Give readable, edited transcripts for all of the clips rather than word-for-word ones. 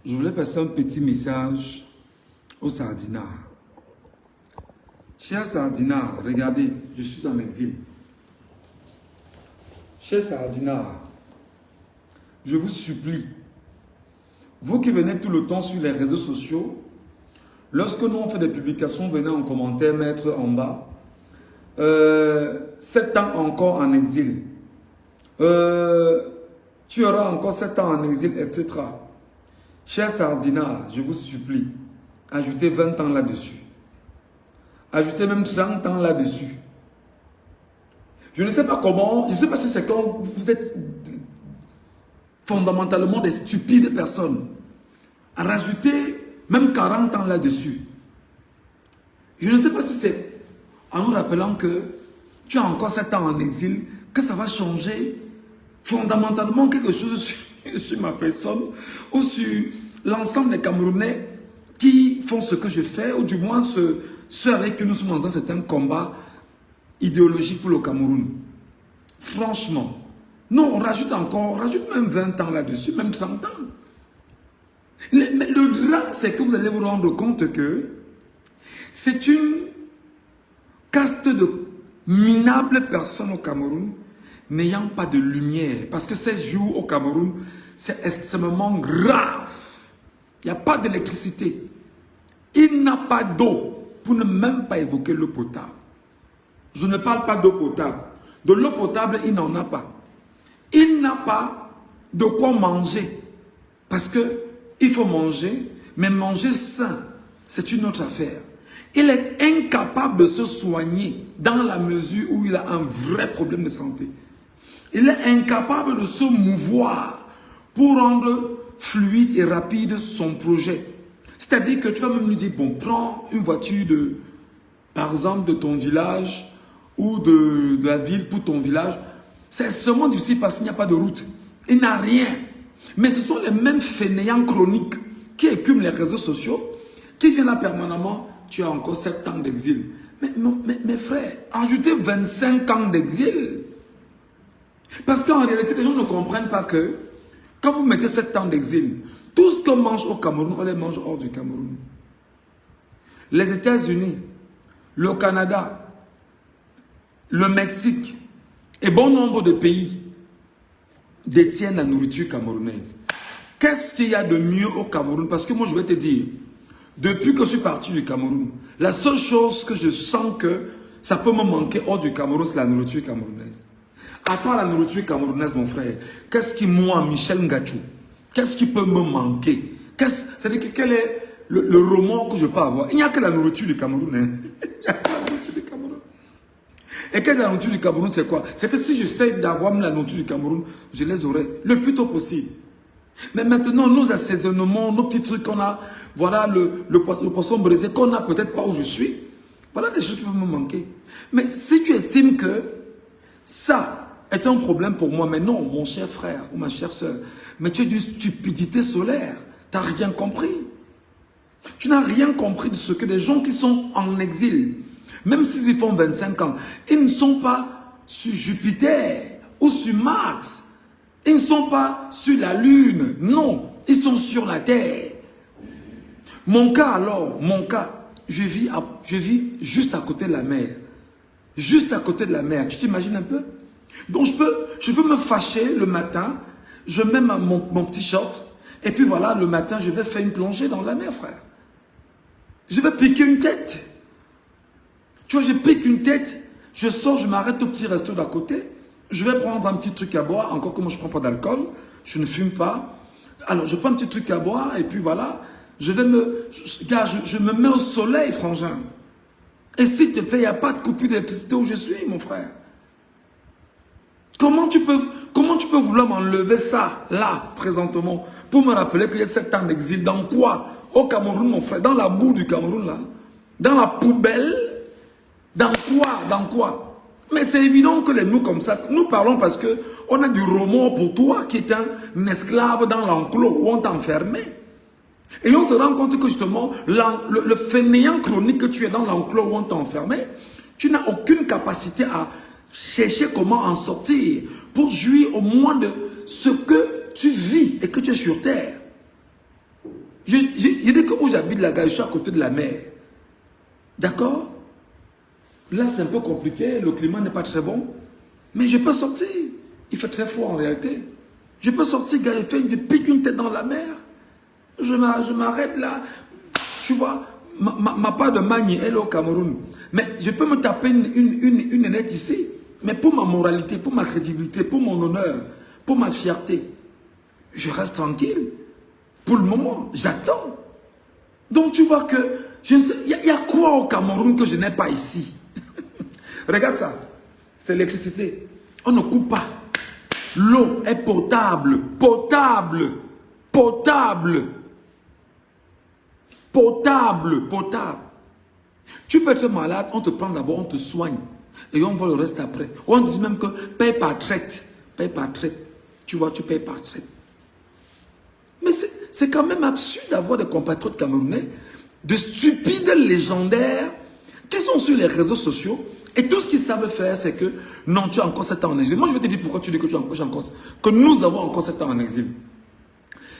Je voulais passer un petit message aux sardinards. Chers sardinards, regardez, je suis en exil. Chers sardinards, je vous supplie, vous qui venez tout le temps sur les réseaux sociaux, lorsque nous on fait des publications, venez en commentaire, mettre en bas, 7 ans encore en exil. Tu auras encore 7 ans en exil, etc. Chers sardinards, je vous supplie, ajoutez 20 ans là-dessus. Ajoutez même 30 ans là-dessus. Je ne sais pas comment, je ne sais pas si c'est quand vous êtes fondamentalement des stupides personnes. Rajoutez même 40 ans là-dessus. Je ne sais pas si c'est en nous rappelant que tu as encore 7 ans en exil, que ça va changer fondamentalement quelque chose sur ma personne ou sur l'ensemble des Camerounais qui font ce que je fais, ou du moins ceux avec qui nous sommes dans un certain combat idéologique pour le Cameroun. Franchement, non, on rajoute même 20 ans là-dessus, même 30 ans. Mais le drame, c'est que vous allez vous rendre compte que c'est une caste de minables personnes au Cameroun n'ayant pas de lumière. Parce que ces jours au Cameroun, c'est extrêmement grave. Il n'y a pas d'électricité. Il n'a pas d'eau, pour ne même pas évoquer l'eau potable. Je ne parle pas d'eau potable. De l'eau potable, il n'en a pas. Il n'a pas de quoi manger. Parce qu'il faut manger, mais manger sain, c'est une autre affaire. Il est incapable de se soigner dans la mesure où il a un vrai problème de santé. Il est incapable de se mouvoir pour rendre fluide et rapide son projet. C'est-à-dire que tu vas même lui dire, bon, prends une voiture par exemple, de ton village ou de la ville pour ton village. C'est extrêmement difficile parce qu'il n'y a pas de route. Il n'a rien. Mais ce sont les mêmes fainéants chroniques qui écument les réseaux sociaux, qui viennent là permanemment. Tu as encore 7 ans d'exil. Mais mes frères, ajoutez 25 ans d'exil. Parce qu'en réalité, les gens ne comprennent pas que quand vous mettez 7 ans d'exil, tout ce qu'on mange au Cameroun, on les mange hors du Cameroun. Les États-Unis, le Canada, le Mexique et bon nombre de pays détiennent la nourriture camerounaise. Qu'est-ce qu'il y a de mieux au Cameroun? Parce que moi, je vais te dire, depuis que je suis parti du Cameroun, la seule chose que je sens que ça peut me manquer hors du Cameroun, c'est la nourriture camerounaise. À part la nourriture camerounaise, mon frère, qu'est-ce qui, moi, Michel Ngachou, qu'est-ce qui peut me manquer? C'est-à-dire quel est le remords que je peux avoir? Il n'y a que la nourriture du Cameroun. Hein. Il n'y a que la nourriture du Cameroun. Et que la nourriture du Cameroun, c'est quoi? C'est que si j'essaie d'avoir la nourriture du Cameroun, je les aurai le plus tôt possible. Mais maintenant, nos assaisonnements, nos petits trucs qu'on a, voilà le poisson brisé qu'on n'a peut-être pas où je suis, voilà des choses qui vont me manquer. Mais si tu estimes que ça est un problème pour moi, mais non, mon cher frère ou ma chère soeur, mais tu es d'une stupidité solaire. Tu n'as rien compris. Tu n'as rien compris de ce que les gens qui sont en exil, même s'ils font 25 ans, ils ne sont pas sur Jupiter ou sur Mars. Ils ne sont pas sur la Lune. Non, ils sont sur la Terre. Mon cas alors, je vis juste à côté de la mer. Juste à côté de la mer. Tu t'imagines un peu? Donc je peux me fâcher le matin, je mets mon petit short, et puis voilà, le matin, je vais faire une plongée dans la mer, frère. Je vais piquer une tête. Tu vois, je pique une tête, je sors, je m'arrête au petit resto d'à côté, je vais prendre un petit truc à boire, encore que moi je ne prends pas d'alcool, je ne fume pas. Alors je prends un petit truc à boire, et puis voilà, je me mets au soleil, frangin. Et s'il te plaît, il n'y a pas de coupure d'électricité où je suis, mon frère. Comment tu peux vouloir m'enlever ça, là, présentement, pour me rappeler qu'il y a 7 ans d'exil? Dans quoi? Au Cameroun, mon frère, dans la boue du Cameroun, là. Dans la poubelle. Dans quoi? Dans quoi? Mais c'est évident que nous, comme ça, nous parlons parce qu'on a du remords pour toi qui est un esclave dans l'enclos où on t'a enfermé. Et on se rend compte que justement, le fainéant chronique que tu es dans l'enclos où on t'a enfermé, tu n'as aucune capacité à chercher comment en sortir pour jouir au moins de ce que tu vis et que tu es sur terre. Je dis que où j'habite là-bas, je suis à côté de la mer. D'accord? Là, c'est un peu compliqué, le climat n'est pas très bon. Mais je peux sortir. Il fait très froid en réalité. Je peux sortir, gars, je pique une tête dans la mer. Je m'arrête là. Tu vois, ma part de Magny, elle est au Cameroun. Mais je peux me taper une nénette ici. Mais pour ma moralité, pour ma crédibilité, pour mon honneur, pour ma fierté, je reste tranquille. Pour le moment, j'attends. Donc tu vois que, il y a quoi au Cameroun que je n'ai pas ici? Regarde ça, c'est l'électricité. On ne coupe pas. L'eau est potable, potable, potable, potable, potable. Tu peux être malade, on te prend d'abord, on te soigne. Et on voit le reste après. On dit même que paye par traite. Paye par traite. Tu vois, tu payes par traite. Mais c'est quand même absurde d'avoir des compatriotes camerounais, de stupides légendaires, qui sont sur les réseaux sociaux. Et tout ce qu'ils savent faire, c'est que non, tu as encore 7 ans en exil. Moi, je vais te dire pourquoi tu dis que tu as encore, que nous avons encore 7 ans en exil.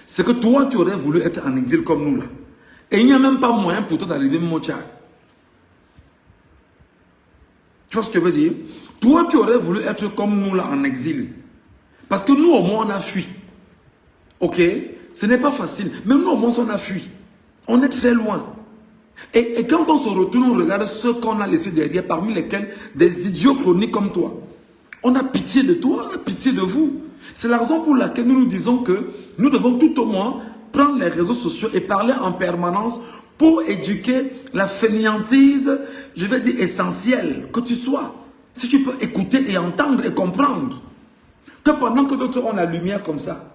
C'est que toi, tu aurais voulu être en exil comme nous là. Et il n'y a même pas moyen pour toi d'arriver mon Tchad. Tu vois ce que je veux dire? Toi, tu aurais voulu être comme nous là en exil. Parce que nous, au moins, on a fui. Ok? Ce n'est pas facile. Mais nous, au moins, on a fui. On est très loin. Et quand on se retourne, on regarde ce qu'on a laissé derrière, parmi lesquels des idiots chroniques comme toi. On a pitié de toi, on a pitié de vous. C'est la raison pour laquelle nous nous disons que nous devons tout au moins prendre les réseaux sociaux et parler en permanence pour éduquer la fainéantise, je vais dire essentielle, que tu sois. Si tu peux écouter et entendre et comprendre. Que pendant que d'autres ont la lumière comme ça,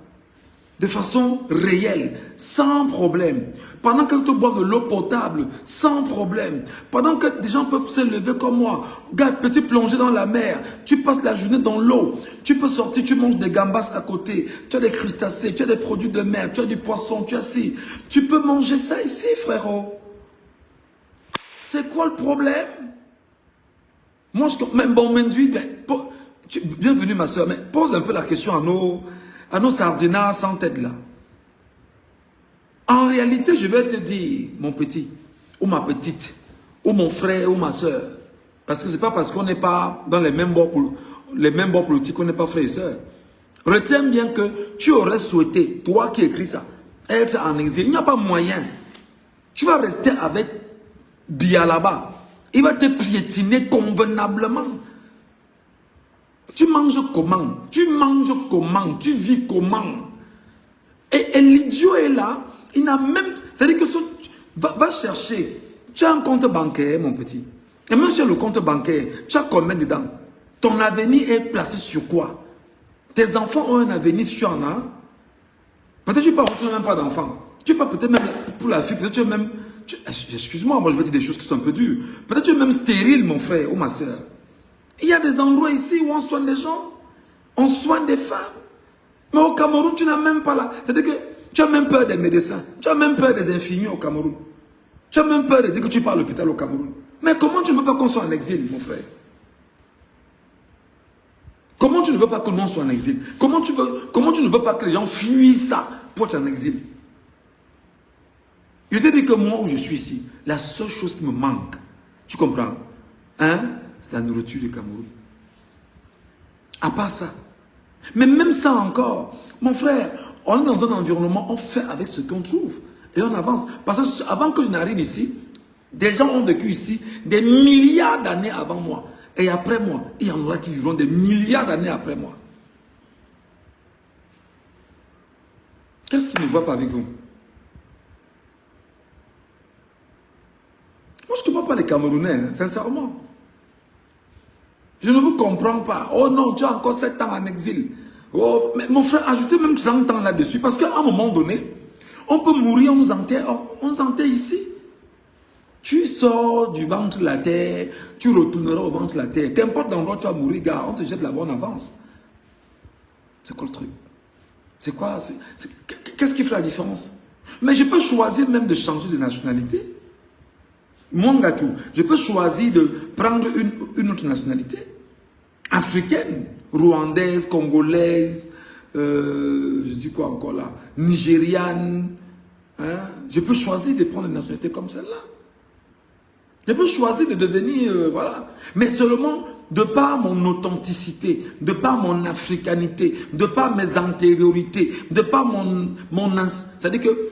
de façon réelle, sans problème. Pendant que tu bois de l'eau potable, sans problème. Pendant que des gens peuvent se lever comme moi, gars, petit plongé dans la mer, tu passes la journée dans l'eau, tu peux sortir, tu manges des gambas à côté, tu as des crustacés, tu as des produits de mer, tu as du poisson, tu as ci. Tu peux manger ça ici, frérot. C'est quoi le problème? Moi, même bon, Menduit, bienvenue ma soeur, mais pose un peu la question à nos sardinats sans tête là. En réalité, je vais te dire, mon petit, ou ma petite, ou mon frère, ou ma soeur, parce que c'est pas parce qu'on n'est pas dans les mêmes bords politiques qu'on n'est pas frère et soeur. Retiens bien que tu aurais souhaité, toi qui écris ça, être en exil. Il n'y a pas moyen. Tu vas rester avec Biya là-bas. Il va te piétiner convenablement. Tu manges comment? Tu manges comment? Tu vis comment? Et l'idiot est là. Il n'a même... C'est-à-dire que va chercher. Tu as un compte bancaire, mon petit. Et même sur le compte bancaire, tu as combien dedans? Ton avenir est placé sur quoi? Tes enfants ont un avenir si tu en as. Peut-être que tu n'as même pas d'enfants. Tu peux peut-être même, pour la fille, peut-être tu es même... Excuse-moi, moi je vais te dire des choses qui sont un peu dures. Peut-être tu es même stérile, mon frère ou ma soeur. Il y a des endroits ici où on soigne des gens. On soigne des femmes. Mais au Cameroun, tu n'as même pas là. C'est-à-dire que tu as même peur des médecins. Tu as même peur des infirmiers au Cameroun. Tu as même peur de dire que tu pars à l'hôpital au Cameroun. Mais comment tu ne veux pas qu'on soit en exil, mon frère? Comment tu ne veux pas que l'on soit en exil? Comment tu ne veux pas que les gens fuient ça pour être en exil? Je te dis que moi, où je suis ici, la seule chose qui me manque, tu comprends? Hein? C'est la nourriture du Cameroun. À part ça. Mais même ça encore, mon frère, on est dans un environnement, on fait avec ce qu'on trouve. Et on avance. Parce que avant que je n'arrive ici, des gens ont vécu ici des milliards d'années avant moi. Et après moi, il y en aura qui vivront des milliards d'années après moi. Qu'est-ce qui ne va pas avec vous? Moi, je ne comprends pas les Camerounais, sincèrement. Je ne vous comprends pas. Oh non, tu as encore 7 ans en exil. Oh, mais mon frère, ajoutez même 30 ans là-dessus. Parce qu'à un moment donné, on peut mourir, on nous enterre. Oh, on nous enterre ici. Tu sors du ventre de la terre, tu retourneras au ventre de la terre. Qu'importe l'endroit où tu vas mourir, gars, on te jette là-bas en avance. C'est quoi le truc? C'est quoi? Qu'est-ce qui fait la différence? Mais je peux choisir même de changer de nationalité. Mon gâteau, je peux choisir de prendre une autre nationalité. Africaine, rwandaise, congolaise, je dis quoi encore là, nigériane, Hein? Je peux choisir de prendre une nationalité comme celle-là. Je peux choisir de devenir, voilà. Mais seulement de par mon authenticité, de par mon africanité, de par mes antériorités, de par c'est-à-dire que,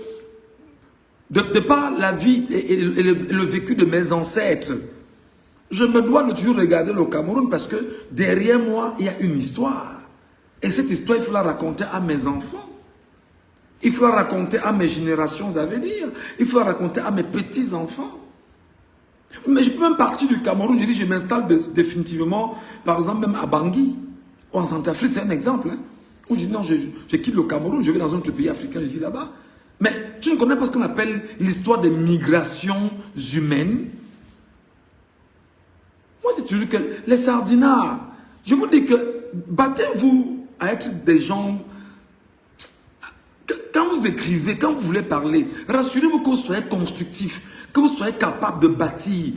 de par la vie et le vécu de mes ancêtres, je me dois de toujours regarder le Cameroun parce que derrière moi, il y a une histoire. Et cette histoire, il faut la raconter à mes enfants. Il faut la raconter à mes générations à venir. Il faut la raconter à mes petits-enfants. Mais je peux même partir du Cameroun, je dis je m'installe définitivement, par exemple même à Bangui, ou en Centrafrique, c'est un exemple. Hein, où je dis non, je quitte le Cameroun, je vais dans un autre pays africain, je vis là-bas. Mais tu ne connais pas ce qu'on appelle l'histoire des migrations humaines. Moi, je dis toujours que les sardinards, je vous dis que battez-vous à être des gens. Quand vous écrivez, quand vous voulez parler, rassurez-vous que vous soyez constructif, que vous soyez capable de bâtir,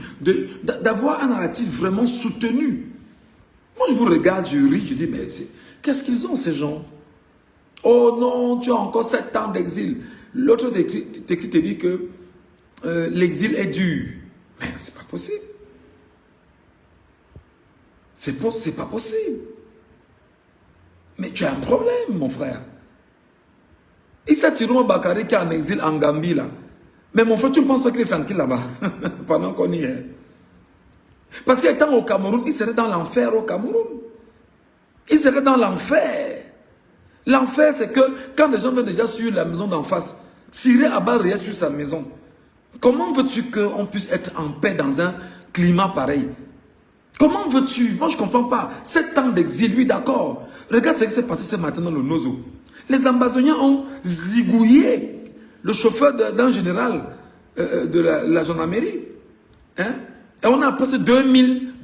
d'avoir un narratif vraiment soutenu. Moi, je vous regarde, je ris, je dis, mais qu'est-ce qu'ils ont ces gens? Oh non, tu as encore 7 ans d'exil. L'autre te dit que l'exil est dur. Mais c'est pas possible. C'est pas possible. Mais tu as un problème, mon frère. Issa Tiruma Bakari qui est en exil en Gambie là. Mais mon frère, tu ne penses pas qu'il est tranquille là-bas pendant qu'on y est. Parce qu'étant au Cameroun, il serait dans l'enfer au Cameroun. Il serait dans l'enfer. L'enfer, c'est que quand les gens viennent déjà sur la maison d'en face, tirer à balles réelles sur sa maison, comment veux-tu qu'on puisse être en paix dans un climat pareil? Comment veux-tu? Moi, je ne comprends pas. 7 ans d'exil, oui, d'accord. Regarde ce qui s'est passé ce matin dans le Nozo. Les ambazoniens ont zigouillé le chauffeur d'un général de la gendarmerie. Hein? Et on a passé 2000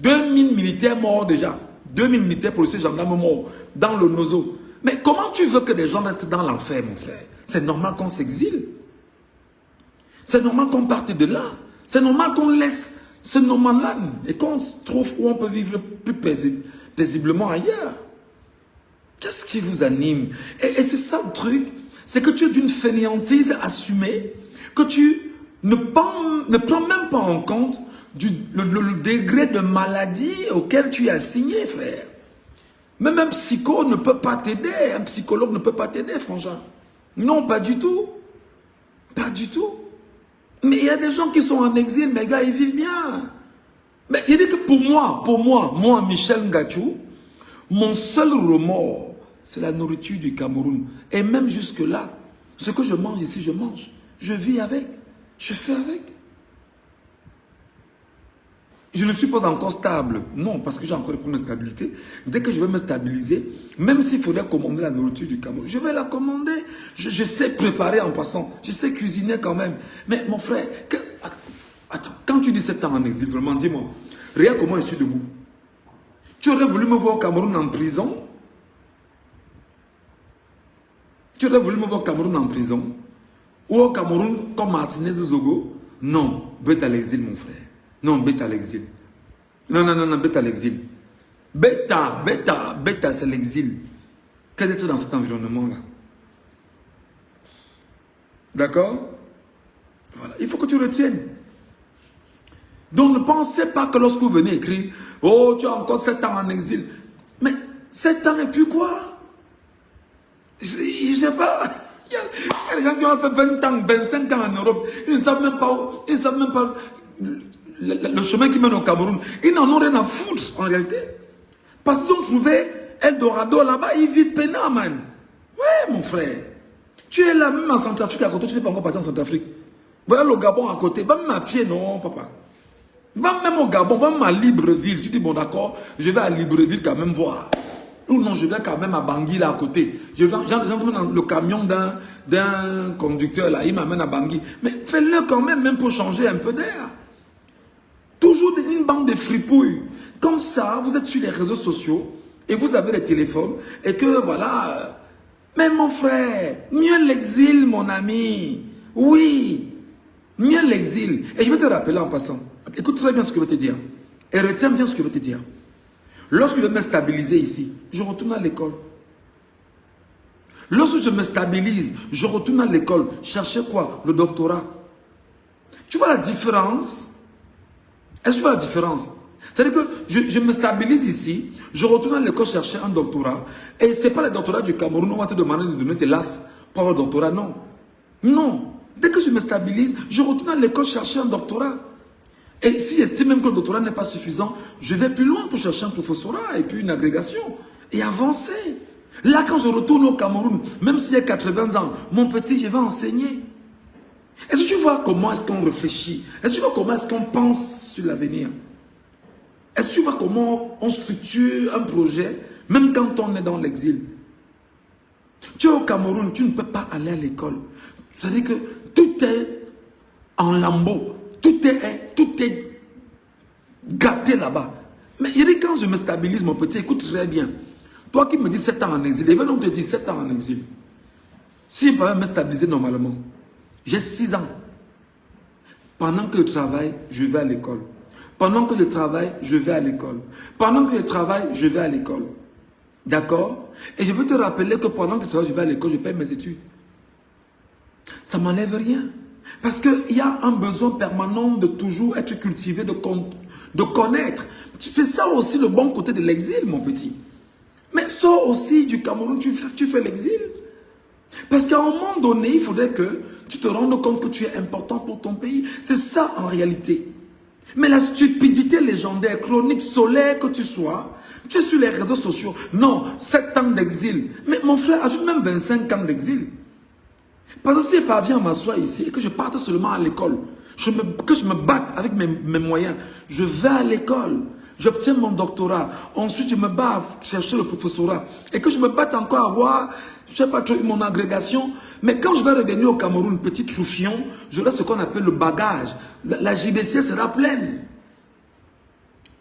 militaires morts déjà. 2000 militaires policiers gendarmes morts dans le Nozo. Mais comment tu veux que les gens restent dans l'enfer, mon frère? C'est normal qu'on s'exile. C'est normal qu'on parte de là. C'est normal qu'on laisse ce no-man-land et qu'on se trouve où on peut vivre plus paisiblement ailleurs. Qu'est-ce qui vous anime? Et c'est ça le truc, c'est que tu es d'une fainéantise assumée, que tu ne prends même pas en compte le degré de maladie auquel tu es assigné, frère. Même un psycho ne peut pas t'aider, un psychologue ne peut pas t'aider, franchement. Non, pas du tout. Pas du tout. Mais il y a des gens qui sont en exil, mes gars, ils vivent bien. Mais il dit que pour moi, Michel Ngachou, mon seul remords, c'est la nourriture du Cameroun. Et même jusque-là, ce que je mange ici, je mange. Je vis avec. Je fais avec. Je ne suis pas encore stable. Non, parce que j'ai encore des problèmes de stabilité. Dès que je vais me stabiliser, même s'il faudrait commander la nourriture du Cameroun, je vais la commander. Je sais préparer en passant. Je sais cuisiner quand même. Mais mon frère, attends, quand tu dis 7 ans en exil, vraiment, dis-moi, regarde comment je suis debout. Tu aurais voulu me voir au Cameroun en prison? Tu aurais voulu me voir au Cameroun en prison? Ou au Cameroun comme Martinez Zogo? Non, bête à l'exil, mon frère. Non, bête à l'exil. Non, bête à l'exil. Bêta, c'est l'exil. Qu'est-ce d'être dans cet environnement-là? D'accord? Voilà, il faut que tu retiennes. Donc ne pensez pas que lorsque vous venez écrire, oh, tu as encore 7 ans en exil. Mais 7 ans et puis quoi? Je sais pas. Il y a des gens qui ont fait 20 ans, 25 ans en Europe. Ils ne savent même pas le chemin qui mène au Cameroun. Ils n'en ont rien à foutre en réalité. Parce qu'ils ont trouvé Eldorado là-bas, ils vivent peinard, man. Ouais, mon frère. Tu es là même en Centrafrique à côté, tu n'es pas encore parti en Centrafrique. Voilà le Gabon à côté. Va même à pied, non, papa. Va même au Gabon, va même à Libreville. Tu dis, bon, d'accord, je vais à Libreville quand même voir. Ou non, je vais quand même à Bangui là à côté. J'entre dans le camion d'un conducteur là, il m'amène à Bangui. Mais fais-le quand même, même pour changer un peu d'air. Toujours une bande de fripouilles. Comme ça, vous êtes sur les réseaux sociaux et vous avez les téléphones et que voilà. Mais mon frère, mieux l'exil, mon ami. Oui, mieux l'exil. Et je vais te rappeler en passant. Écoute très bien ce que je vais te dire. Et retiens bien ce que je vais te dire. Lorsque je vais me stabiliser ici, je retourne à l'école. Lorsque je me stabilise, je retourne à l'école. Chercher quoi? Le doctorat. Tu vois la différence? Est-ce que tu vois la différence? C'est-à-dire que je me stabilise ici, je retourne à l'école chercher un doctorat. Et ce n'est pas le doctorat du Cameroun, on va te demander de donner tes LAS pour avoir un doctorat. Non. Non. Dès que je me stabilise, je retourne à l'école chercher un doctorat. Et si j'estime même que le doctorat n'est pas suffisant, je vais plus loin pour chercher un professorat et puis une agrégation. Et avancer. Là, quand je retourne au Cameroun, même s'il y a 80 ans, mon petit, je vais enseigner. Est-ce que tu vois comment est-ce qu'on réfléchit? Est-ce que tu vois comment est-ce qu'on pense sur l'avenir? Est-ce que tu vois comment on structure un projet, même quand on est dans l'exil? Tu es au Cameroun, tu ne peux pas aller à l'école. C'est-à-dire que tout est en lambeaux. Tout est gâté là-bas. Mais il dit, quand je me stabilise, mon petit, écoute très bien. Toi qui me dis 7 ans en exil, il va donc te dire 7 ans en exil. Si je peux me stabiliser normalement, j'ai 6 ans. Pendant que je travaille, je vais à l'école. Pendant que je travaille, je vais à l'école. Pendant que je travaille, je vais à l'école. D'accord? Et je veux te rappeler que pendant que je travaille, je vais à l'école, je paye mes études. Ça ne m'enlève rien. Parce qu'il y a un besoin permanent de toujours être cultivé, de connaître. C'est ça aussi le bon côté de l'exil, mon petit. Mais sors aussi du Cameroun, tu fais l'exil. Parce qu'à un moment donné, il faudrait que tu te rendes compte que tu es important pour ton pays. C'est ça en réalité. Mais la stupidité légendaire, chronique, solaire que tu sois, tu es sur les réseaux sociaux. Non, 7 ans d'exil. Mais mon frère, ajoute même 25 ans d'exil. Parce que si je parviens à m'asseoir ici et que je parte seulement à l'école, que je me batte avec mes moyens, je vais à l'école, j'obtiens mon doctorat, ensuite je me bats à chercher le professorat et que je me batte encore à avoir, je sais pas, mon agrégation. Mais quand je vais revenir au Cameroun, petit troufion, j'aurai ce qu'on appelle le bagage. La JDC sera pleine.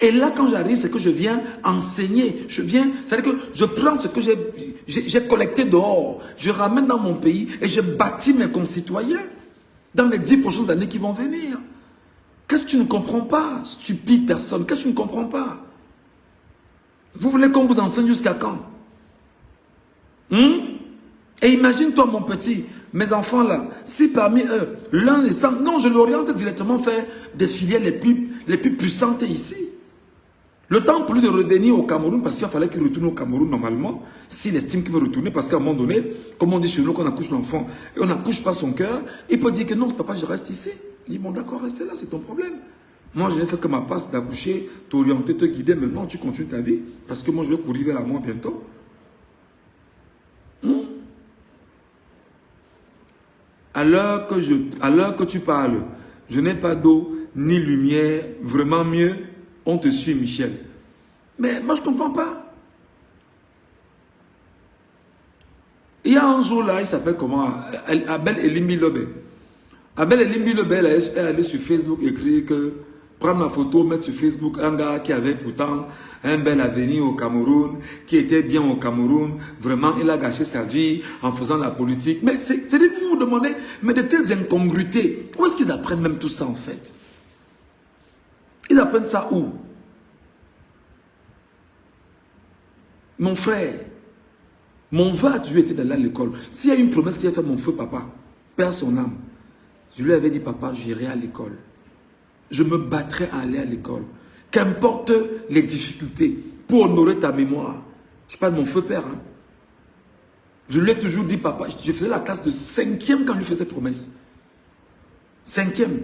Et là, quand j'arrive, c'est que je viens enseigner. C'est-à-dire que je prends ce que j'ai collecté dehors, je ramène dans mon pays et je bâtis mes concitoyens dans les 10 prochaines années qui vont venir. Qu'est-ce que tu ne comprends pas, stupide personne? Qu'est-ce que tu ne comprends pas? Vous voulez qu'on vous enseigne jusqu'à quand? Et imagine-toi, mon petit, mes enfants là, si parmi eux, l'un est sans... Non, je l'oriente directement faire des filières les plus puissantes ici. Le temps pour lui de revenir au Cameroun, parce qu'il fallait qu'il retourne au Cameroun normalement, s'il estime qu'il veut retourner, parce qu'à un moment donné, comme on dit chez nous, qu'on accouche l'enfant et on n'accouche pas son cœur, il peut dire que non, papa, je reste ici. Il dit, bon d'accord, restez là, c'est ton problème. Moi, je n'ai fait que ma passe d'accoucher, t'orienter, te guider, maintenant tu continues ta vie, parce que moi, je vais courir vers la mort bientôt. À l'heure que tu parles, je n'ai pas d'eau ni lumière, vraiment mieux, on te suit, Michel. Mais moi, je ne comprends pas. Il y a un jour là, il s'appelle comment? Abel Elimbi Lobe. Abel Elimbi Lobe, elle est allée sur Facebook écrire que prendre ma photo, mettre sur Facebook un gars qui avait pourtant un bel avenir au Cameroun, qui était bien au Cameroun. Vraiment, il a gâché sa vie en faisant la politique. Mais c'est de vous demander, mais de telles incongruités, où est-ce qu'ils apprennent même tout ça en fait? Ils apprennent ça où? Mon frère, mon vœu a toujours été d'aller à l'école. S'il y a une promesse qu'il a fait mon feu papa, père son âme, je lui avais dit, papa, j'irai à l'école. Je me battrai à aller à l'école. Qu'importe les difficultés, pour honorer ta mémoire. Je parle de mon feu père. Hein. Je lui ai toujours dit, papa, je faisais la classe de 5e quand je lui faisais promesse. 5e.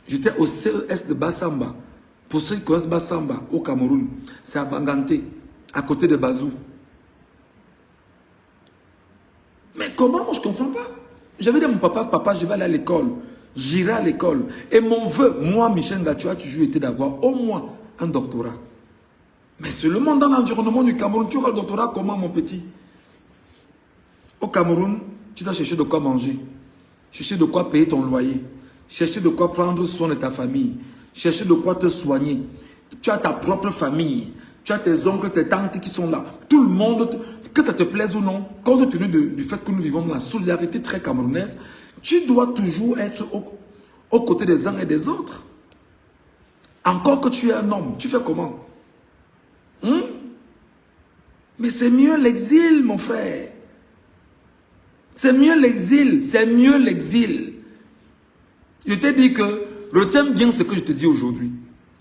J'étais au CES de Bassamba. Pour ceux qui connaissent Bassamba, au Cameroun, c'est à Banganté, à côté de Bazou. Mais comment? Moi, je ne comprends pas. J'avais dit à mon papa, papa, je vais aller à l'école. J'irai à l'école. Et mon vœu, moi, Michel Ngatua, a toujours été d'avoir au moins un doctorat. Mais seulement dans l'environnement du Cameroun, tu auras le doctorat comment, mon petit? Au Cameroun, tu dois chercher de quoi manger. Chercher de quoi payer ton loyer. Chercher de quoi prendre soin de ta famille. Chercher de quoi te soigner. Tu as ta propre famille. Tu as tes oncles, tes tantes qui sont là. Tout le monde, que ça te plaise ou non, compte tenu du fait que nous vivons dans la solidarité très camerounaise, tu dois toujours être aux côtés des uns et des autres. Encore que tu es un homme, tu fais comment? Mais c'est mieux l'exil, mon frère. C'est mieux l'exil, c'est mieux l'exil. Je t'ai dit que retiens bien ce que je te dis aujourd'hui.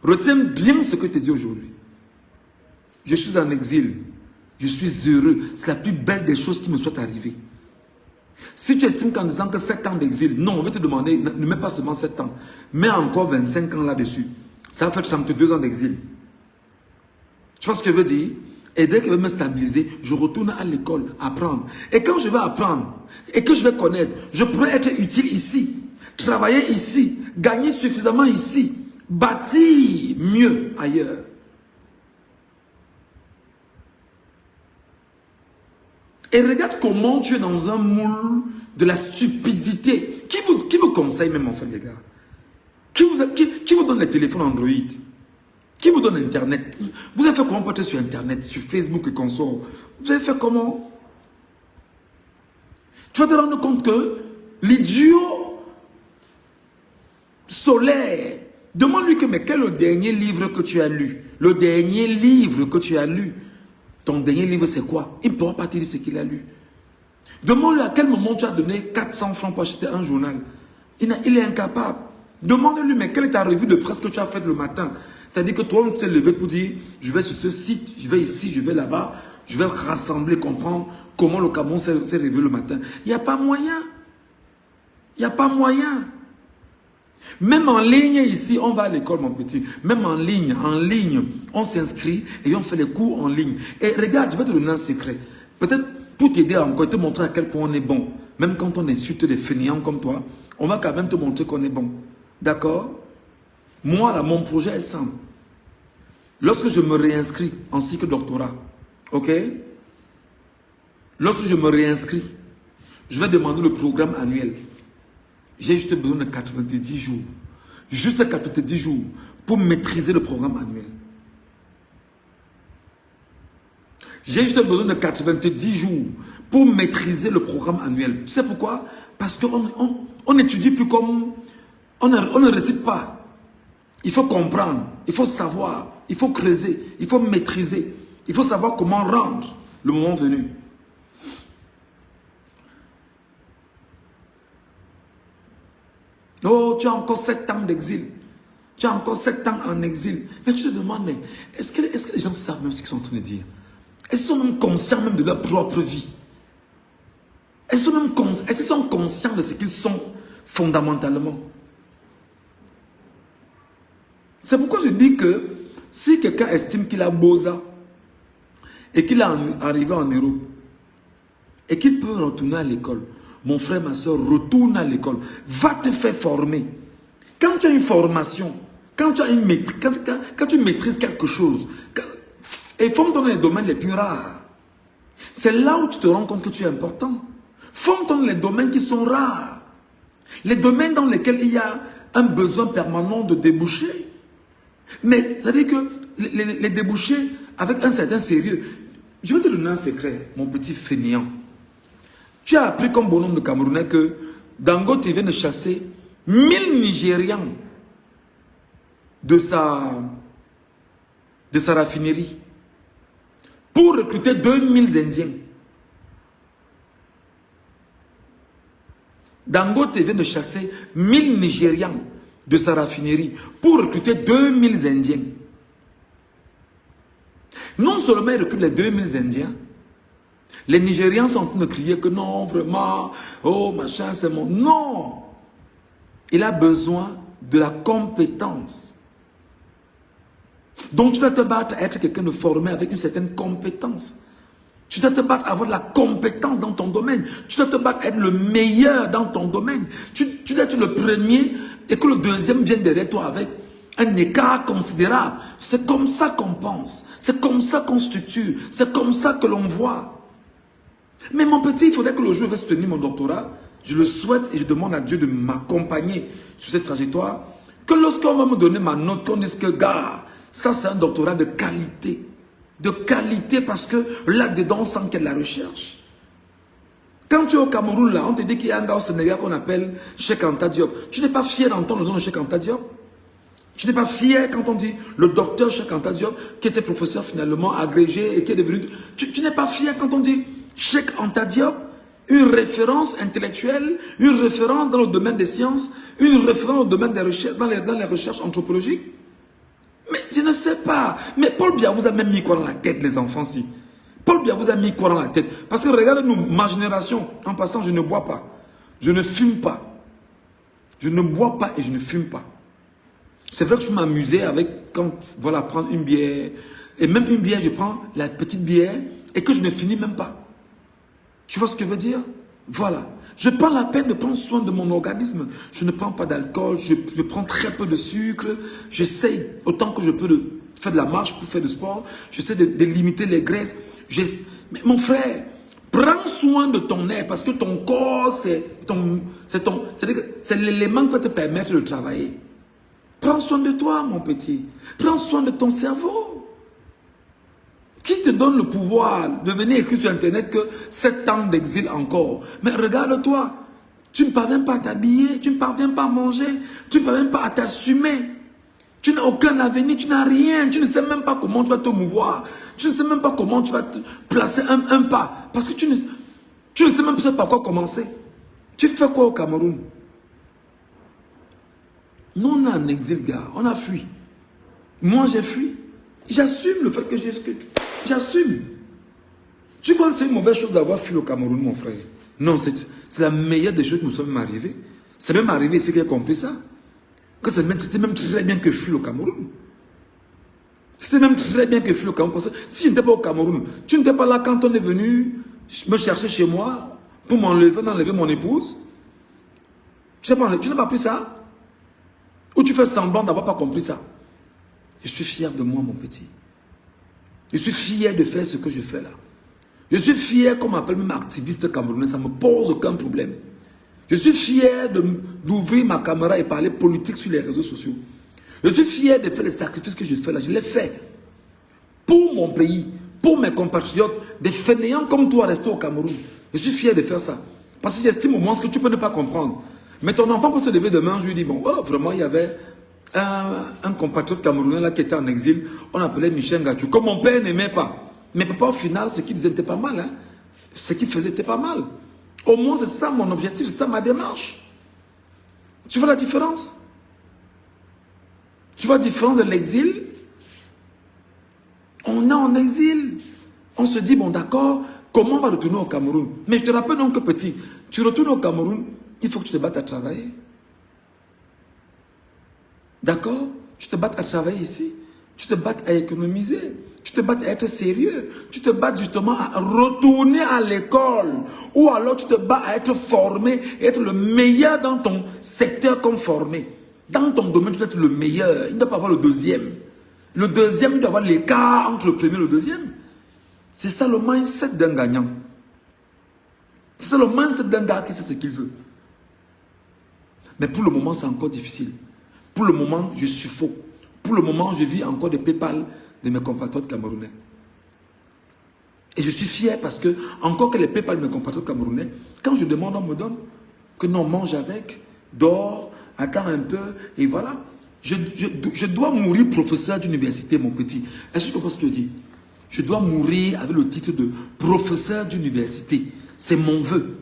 Retiens bien ce que je te dis aujourd'hui. Je suis en exil. Je suis heureux. C'est la plus belle des choses qui me soit arrivée. Si tu estimes qu'en disant que 7 ans d'exil, non, on va te demander, ne mets pas seulement 7 ans, mets encore 25 ans là-dessus. Ça va faire 32 ans d'exil. Tu vois ce que je veux dire? Et dès que je vais me stabiliser, je retourne à l'école, apprendre. Et quand je vais apprendre, et que je vais connaître, je pourrais être utile ici, travailler ici, gagner suffisamment ici, bâtir mieux ailleurs. Et regarde comment tu es dans un moule de la stupidité. Qui vous conseille même en fait les gars? Qui vous donne les téléphones Android? Qui vous donne Internet? Vous avez fait comment pour être sur Internet, sur Facebook et consorts? Vous avez fait comment? Tu vas te rendre compte que l'idiot solaire, demande-lui que mais quel est le dernier livre que tu as lu? Le dernier livre que tu as lu. Ton dernier livre, c'est quoi? Il ne pourra pas te dire ce qu'il a lu. Demande-lui à quel moment tu as donné 400 francs pour acheter un journal. Il est incapable. Demande-lui, mais quelle est ta revue de presse que tu as faite le matin? C'est-à-dire que toi, tu t'es levé pour dire, je vais sur ce site, je vais ici, je vais là-bas, je vais rassembler, comprendre comment le Cameroun s'est réveillé le matin. Il n'y a pas moyen. Il n'y a pas moyen. Même en ligne ici, on va à l'école mon petit, même en ligne, on s'inscrit et on fait les cours en ligne. Et regarde, je vais te donner un secret. Peut-être pour t'aider encore, te montrer à quel point on est bon. Même quand on insulte des fainéants comme toi, on va quand même te montrer qu'on est bon. D'accord? Moi là, mon projet est simple. Lorsque je me réinscris en cycle doctorat, ok? Lorsque je me réinscris, je vais demander le programme annuel. J'ai juste besoin de 90 jours. Juste 90 jours pour maîtriser le programme annuel. J'ai juste besoin de 90 jours pour maîtriser le programme annuel. Tu sais pourquoi? Parce qu'on n'étudie plus comme... On ne récite pas. Il faut comprendre, il faut savoir, il faut creuser, il faut maîtriser. Il faut savoir comment rendre le moment venu. Oh, tu as encore 7 ans d'exil. Tu as encore 7 ans en exil. Mais tu te demandes, mais est-ce que les gens savent même ce qu'ils sont en train de dire? Est-ce qu'ils sont même conscients même de leur propre vie? Est-ce qu'ils sont conscients de ce qu'ils sont fondamentalement? C'est pourquoi je dis que si quelqu'un estime qu'il a Boza et qu'il est arrivé en Europe et qu'il peut retourner à l'école, mon frère, ma soeur, retourne à l'école. Va te faire former. Quand tu as une formation, quand tu maîtrises quelque chose, et forme-toi dans les domaines les plus rares. C'est là où tu te rends compte que tu es important. Forme-toi dans les domaines qui sont rares. Les domaines dans lesquels il y a un besoin permanent de débouchés. Mais ça veut dire que les débouchés avec un certain sérieux. Je vais te donner un secret, mon petit fainéant. Tu as appris comme bonhomme de Camerounais que Dangote vient de chasser 1000 Nigérians de sa raffinerie pour recruter 2000 Indiens. Dangote vient de chasser 1000 Nigérians de sa raffinerie pour recruter 2000 Indiens. Non seulement il recrute les 2000 Indiens, les Nigérians sont en train de crier que non, vraiment, oh machin, c'est mon... Non! Il a besoin de la compétence. Donc tu dois te battre à être quelqu'un de formé avec une certaine compétence. Tu dois te battre à avoir de la compétence dans ton domaine. Tu dois te battre à être le meilleur dans ton domaine. Tu dois être le premier et que le deuxième vienne derrière toi avec un écart considérable. C'est comme ça qu'on pense. C'est comme ça qu'on structure. C'est comme ça que l'on voit. Mais mon petit, il faudrait que le jour où je vais soutenir mon doctorat, je le souhaite et je demande à Dieu de m'accompagner sur cette trajectoire. Que lorsqu'on va me donner ma note, qu'on dise que, gars, ça c'est un doctorat de qualité. De qualité parce que là-dedans, on sent qu'il y a de la recherche. Quand tu es au Cameroun, là, on te dit qu'il y a un gars au Sénégal qu'on appelle Cheikh Anta Diop. Tu n'es pas fier d'entendre le nom de Cheikh Anta Diop? Tu n'es pas fier quand on dit le docteur Cheikh Anta Diop, qui était professeur finalement agrégé et qui est devenu... Tu n'es pas fier quand on dit Cheikh Anta Diop, une référence intellectuelle, une référence dans le domaine des sciences, une référence dans le domaine des recherches, dans les recherches anthropologiques. Mais je ne sais pas. Mais Paul Biya vous a même mis quoi dans la tête, les enfants, si? Paul Biya vous a mis quoi dans la tête? Parce que regardez-nous, ma génération, en passant, je ne bois pas. Je ne fume pas. Je ne bois pas et je ne fume pas. C'est vrai que je peux m'amuser avec, quand, voilà, prendre une bière. Et même une bière, je prends la petite bière et que je ne finis même pas. Tu vois ce que je veux dire? Voilà. Je prends la peine de prendre soin de mon organisme. Je ne prends pas d'alcool, je prends très peu de sucre. J'essaye autant que je peux de faire de la marche pour faire du sport. J'essaie de limiter les graisses. Mais mon frère, prends soin de ton air parce que ton corps, c'est l'élément qui va te permettre de travailler. Prends soin de toi, mon petit. Prends soin de ton cerveau. Qui te donne le pouvoir de venir écrire sur Internet que 7 ans d'exil encore? Mais regarde-toi, tu ne parviens pas à t'habiller, tu ne parviens pas à manger, tu ne parviens pas à t'assumer. Tu n'as aucun avenir, tu n'as rien, tu ne sais même pas comment tu vas te mouvoir. Tu ne sais même pas comment tu vas te placer un pas. Parce que tu ne sais même pas par quoi commencer. Tu fais quoi au Cameroun? Nous, on est en exil, gars, on a fui. Moi, j'ai fui. J'assume le fait que j'ai... J'assume. Tu crois que c'est une mauvaise chose d'avoir fui au Cameroun, mon frère? Non, c'est la meilleure des choses qui nous sont même arrivées. C'est même arrivé ici qu'il a compris ça. Que c'était même très bien que fuir au Cameroun. C'était même très bien que fuir au Cameroun. Parce que si je n'étais pas au Cameroun, tu n'étais pas là quand on est venu me chercher chez moi pour m'enlever mon épouse. Tu n'as pas pris ça? Ou tu fais semblant d'avoir pas compris ça? Je suis fier de moi, mon petit. Je suis fier de faire ce que je fais là. Je suis fier, comme on m'appelle même activiste camerounais, ça ne me pose aucun problème. Je suis fier d'ouvrir ma caméra et parler politique sur les réseaux sociaux. Je suis fier de faire les sacrifices que je fais là. Je l'ai fait. Pour mon pays, pour mes compatriotes, des fainéants comme toi restés au Cameroun. Je suis fier de faire ça. Parce que j'estime au moins ce que tu peux ne pas comprendre. Mais ton enfant peut se lever demain, je lui dis, bon, oh, vraiment, il y avait un compatriote camerounais là qui était en exil, on l'appelait Michel Ngachou, comme mon père n'aimait pas. Mais papa, au final, ce qu'il disait n'était pas mal. Hein. Ce qu'il faisait n'était pas mal. Au moins, c'est ça mon objectif, c'est ça ma démarche. Tu vois la différence? Tu vois la différence de l'exil? On est en exil. On se dit, bon d'accord, comment on va retourner au Cameroun? Mais je te rappelle donc que petit, tu retournes au Cameroun, il faut que tu te battes à travailler. D'accord? Tu te battes à travailler ici. Tu te battes à économiser. Tu te battes à être sérieux. Tu te battes justement à retourner à l'école. Ou alors tu te bats à être formé et être le meilleur dans ton secteur comme formé. Dans ton domaine, tu dois être le meilleur. Il ne doit pas avoir le deuxième. Le deuxième, il doit avoir l'écart entre le premier et le deuxième. C'est ça le mindset d'un gagnant. C'est ça le mindset d'un gars qui sait ce qu'il veut. Mais pour le moment, c'est encore difficile. Pour le moment, je suffoque. Pour le moment, je vis encore des PayPal de mes compatriotes camerounais. Et je suis fier parce que, encore que les PayPal de mes compatriotes camerounais, quand je demande, on me donne que non, mange avec, dors, attends un peu, et voilà. Je dois mourir professeur d'université, mon petit. Est-ce que tu comprends ce que je dis? Je dois mourir avec le titre de professeur d'université. C'est mon vœu.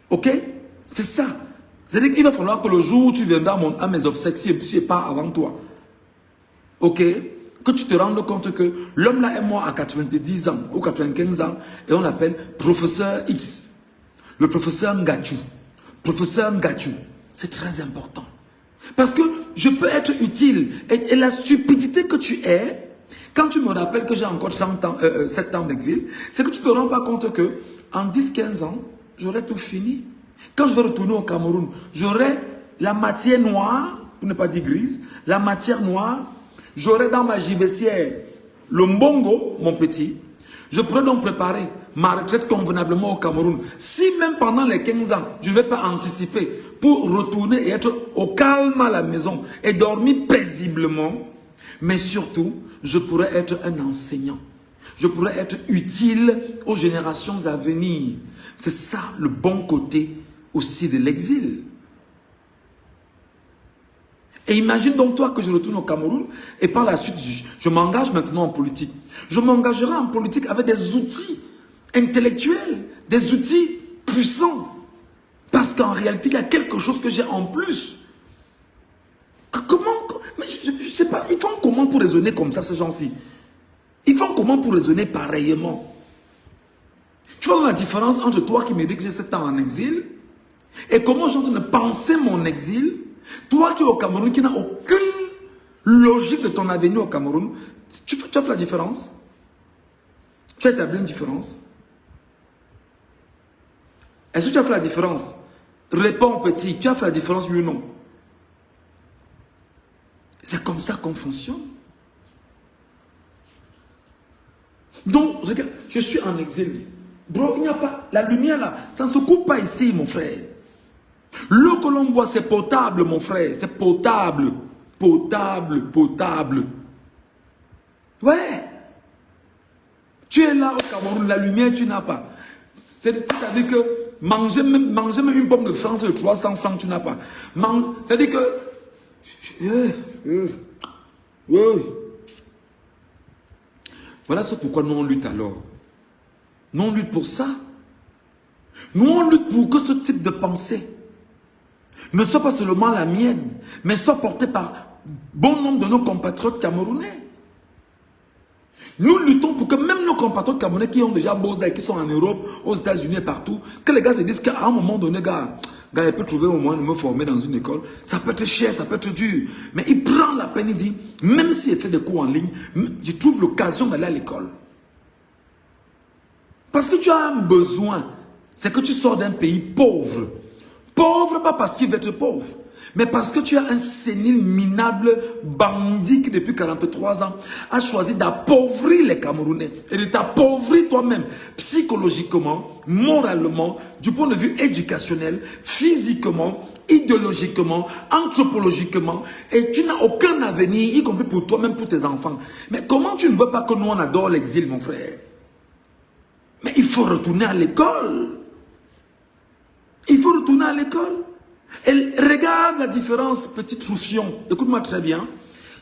Ok? C'est ça. C'est-à-dire qu'il va falloir que le jour où tu viendras à mes obsèques, si je pars avant toi, ok, que tu te rendes compte que l'homme là est mort à 90 ans ou 95 ans et on l'appelle professeur X. Le professeur Ngachou. Professeur Ngachou. C'est très important. Parce que je peux être utile. Et la stupidité que tu es, quand tu me rappelles que j'ai encore 7 ans d'exil, c'est que tu ne te rends pas compte que en 10-15 ans, j'aurai tout fini. Quand je vais retourner au Cameroun, j'aurai la matière noire, pour ne pas dire grise, la matière noire, j'aurai dans ma gibecière le mbongo, mon petit. Je pourrais donc préparer ma retraite convenablement au Cameroun. Si même pendant les 15 ans, je ne vais pas anticiper pour retourner et être au calme à la maison et dormir paisiblement, mais surtout, je pourrais être un enseignant. Je pourrais être utile aux générations à venir. C'est ça le bon côté aussi de l'exil. Et imagine donc toi que je retourne au Cameroun et par la suite, je m'engage maintenant en politique. Je m'engagerai en politique avec des outils intellectuels, des outils puissants. Parce qu'en réalité, il y a quelque chose que j'ai en plus. Comment? Mais je ne sais pas, ils font comment pour raisonner comme ça, ces gens-ci? Ils font comment pour raisonner pareillement? Tu vois la différence entre toi qui me dis que j'ai 7 ans en exil et comment je suis en train de penser mon exil? Toi qui es au Cameroun, qui n'a aucune logique de ton avenir au Cameroun, tu as fait la différence? Tu as établi une différence? Est-ce que tu as fait la différence? Réponds petit, tu as fait la différence oui ou non? C'est comme ça qu'on fonctionne. Donc, regarde, je suis en exil. Bro, il n'y a pas... La lumière là, ça ne se coupe pas ici, mon frère. L'eau que l'on boit, c'est potable, mon frère. C'est potable. Potable, potable. Ouais. Tu es là au Cameroun, la lumière, tu n'as pas. C'est-à-dire que manger même une pomme de France de 300 francs, tu n'as pas. C'est-à-dire que... Voilà ce pourquoi nous on lutte alors. Nous on lutte pour ça. Nous on lutte pour que ce type de pensée ne soit pas seulement la mienne, mais soit portée par bon nombre de nos compatriotes camerounais. Nous luttons pour que même nos compatriotes camerounais qui ont déjà bossé, qui sont en Europe, aux États-Unis et partout, que les gars se disent qu'à un moment donné, gars, il peut trouver au moins de me former dans une école. Ça peut être cher, ça peut être dur. Mais il prend la peine, il dit, même s'il fait des cours en ligne, je trouve l'occasion d'aller à l'école. Parce que tu as un besoin. C'est que tu sors d'un pays pauvre. Pauvre, pas parce qu'il veut être pauvre, mais parce que tu as un sénile minable bandit qui depuis 43 ans a choisi d'appauvrir les Camerounais et de t'appauvrir toi-même psychologiquement, moralement, du point de vue éducationnel, physiquement, idéologiquement, anthropologiquement, et tu n'as aucun avenir, y compris pour toi-même, pour tes enfants. Mais comment tu ne veux pas que nous on adore l'exil, mon frère? Mais il faut retourner à l'école. Il faut retourner à l'école. Et regarde la différence, petit Roufion. Écoute-moi très bien.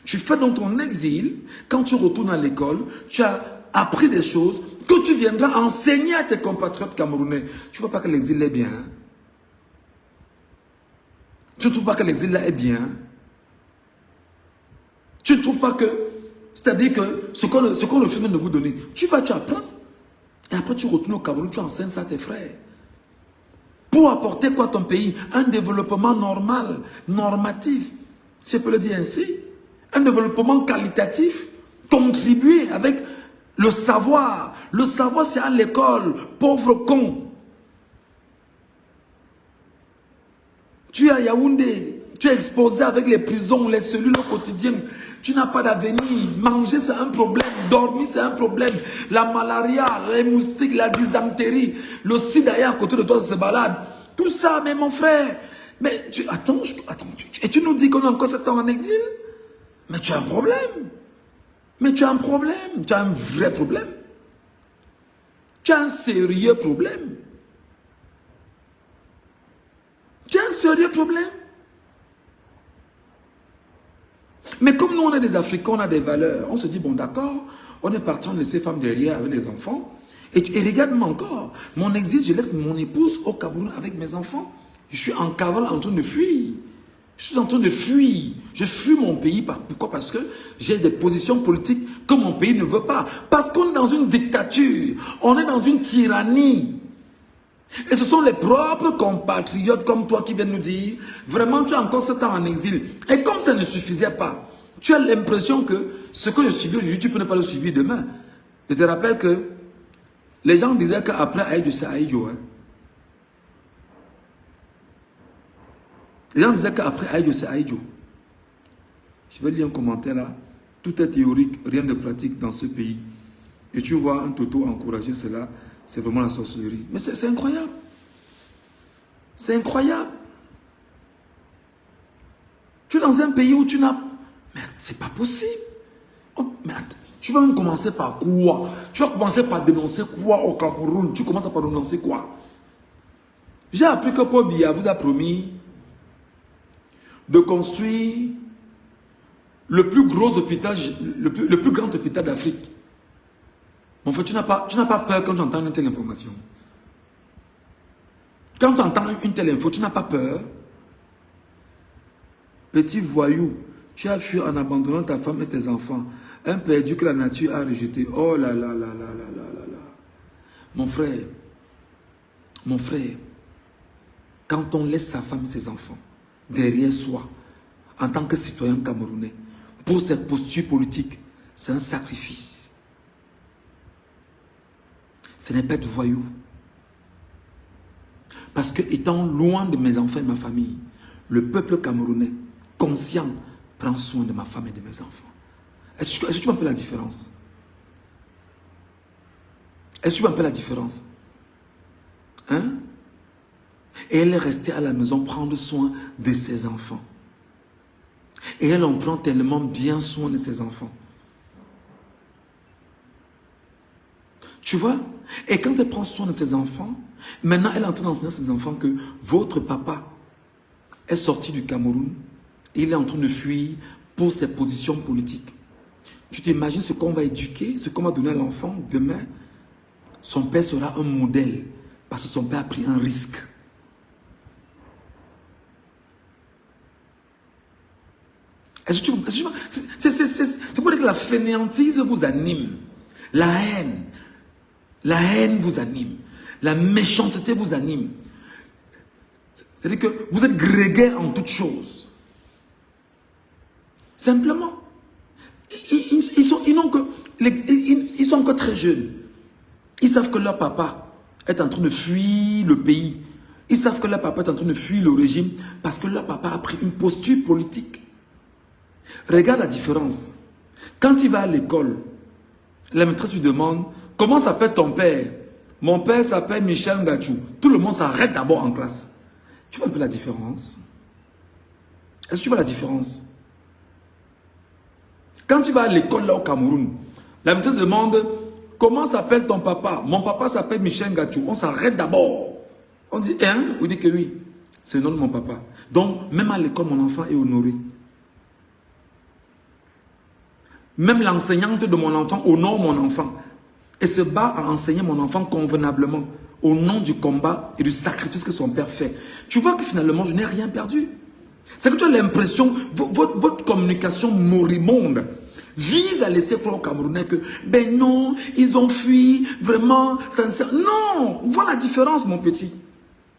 Tu fais dans ton exil, quand tu retournes à l'école, tu as appris des choses que tu viendras enseigner à tes compatriotes camerounais. Tu ne vois pas que l'exil est bien? Tu ne trouves pas que l'exil là est bien? Tu ne trouves pas que, c'est-à-dire que ce qu'on refuse de vous donner, tu apprends. Et après tu retournes au Cameroun, tu enseignes ça à tes frères. Pour apporter quoi à ton pays? Un développement normal, normatif, si je peux le dire ainsi. Un développement qualitatif, contribuer avec le savoir. Le savoir, c'est à l'école, pauvre con. Tu es à Yaoundé, tu es exposé avec les prisons, les cellules au quotidien. Tu n'as pas d'avenir. Manger, c'est un problème. Dormir, c'est un problème. La malaria, les moustiques, la dysenterie, le sida à côté de toi se balade. Tout ça, mais mon frère. Mais attends, et tu nous dis qu'on a encore 7 ans en exil? Mais tu as un problème. Mais tu as un problème. Tu as un vrai problème. Tu as un sérieux problème. Tu as un sérieux problème. Mais comme nous, on est des Africains, on a des valeurs. On se dit, bon, d'accord, on est parti, on laisse les femmes derrière avec les enfants. Et regarde-moi encore, mon exil, je laisse mon épouse au Cameroun avec mes enfants. Je suis en cavale en train de fuir. Je suis en train de fuir. Je fuis mon pays. Pourquoi? Parce que j'ai des positions politiques que mon pays ne veut pas. Parce qu'on est dans une dictature. On est dans une tyrannie. Et ce sont les propres compatriotes comme toi qui viennent nous dire, vraiment tu as encore 7 ans en exil. Et comme ça ne suffisait pas, tu as l'impression que ce que je subis aujourd'hui, tu peux ne pas le subir demain. Je te rappelle que les gens disaient qu'après Aïdjo, c'est Aïdjo. Hein. Les gens disaient qu'après Aïdjo, c'est Aïdjo. Je vais lire un commentaire là. Tout est théorique, rien de pratique dans ce pays. Et tu vois un Toto encourager cela. C'est vraiment la sorcellerie. Mais c'est incroyable. C'est incroyable. Tu es dans un pays où tu n'as... Mais c'est pas possible. Oh, mais attends, tu vas même commencer par quoi? Tu vas commencer par dénoncer quoi au Cameroun? Tu commences par dénoncer quoi? J'ai appris que Paul Biya vous a promis de construire le plus gros hôpital, le plus grand hôpital d'Afrique. En fait, tu n'as pas peur quand tu entends une telle information. Quand tu entends une telle info, tu n'as pas peur. Petit voyou, tu as fui en abandonnant ta femme et tes enfants. Un perdu que la nature a rejeté. Oh là là là là là là là là. Mon frère, quand on laisse sa femme et ses enfants derrière soi, en tant que citoyen camerounais, pour cette posture politique, c'est un sacrifice. Ce n'est pas de voyou. Parce que étant loin de mes enfants et de ma famille, le peuple camerounais, conscient, prend soin de ma femme et de mes enfants. Est-ce que tu vois un peu la différence? Est-ce que tu vois un peu la différence? Hein? Et elle est restée à la maison prendre soin de ses enfants. Et elle en prend tellement bien soin de ses enfants. Tu vois? Et quand elle prend soin de ses enfants, maintenant elle est en train d'enseigner à ses enfants que votre papa est sorti du Cameroun et il est en train de fuir pour ses positions politiques. Tu t'imagines ce qu'on va éduquer, ce qu'on va donner à l'enfant demain? Son père sera un modèle parce que son père a pris un risque. C'est pour dire que la fainéantise vous anime. La haine vous anime. La méchanceté vous anime. C'est-à-dire que vous êtes grégaires en toutes choses. Simplement. Ils sont encore très jeunes. Ils savent que leur papa est en train de fuir le pays. Ils savent que leur papa est en train de fuir le régime parce que leur papa a pris une posture politique. Regarde la différence. Quand il va à l'école, la maîtresse lui demande « Comment s'appelle ton père ?» « Mon père s'appelle Michel Ngachou. » Tout le monde s'arrête d'abord en classe. Tu vois un peu la différence? Est-ce que tu vois la différence? Quand tu vas à l'école là au Cameroun, la maîtresse demande « Comment s'appelle ton papa ?»« Mon papa s'appelle Michel Ngachou. » On s'arrête d'abord. On dit « Hein ?» On dit que oui. C'est le nom de mon papa. Donc, même à l'école, mon enfant est honoré. Même l'enseignante de mon enfant honore mon enfant et se bat à enseigner mon enfant convenablement au nom du combat et du sacrifice que son père fait. Tu vois que finalement, je n'ai rien perdu. C'est que tu as l'impression, votre communication moribonde vise à laisser croire aux Camerounais que, ben non, ils ont fui, vraiment, sincère. Non, voilà la différence, mon petit.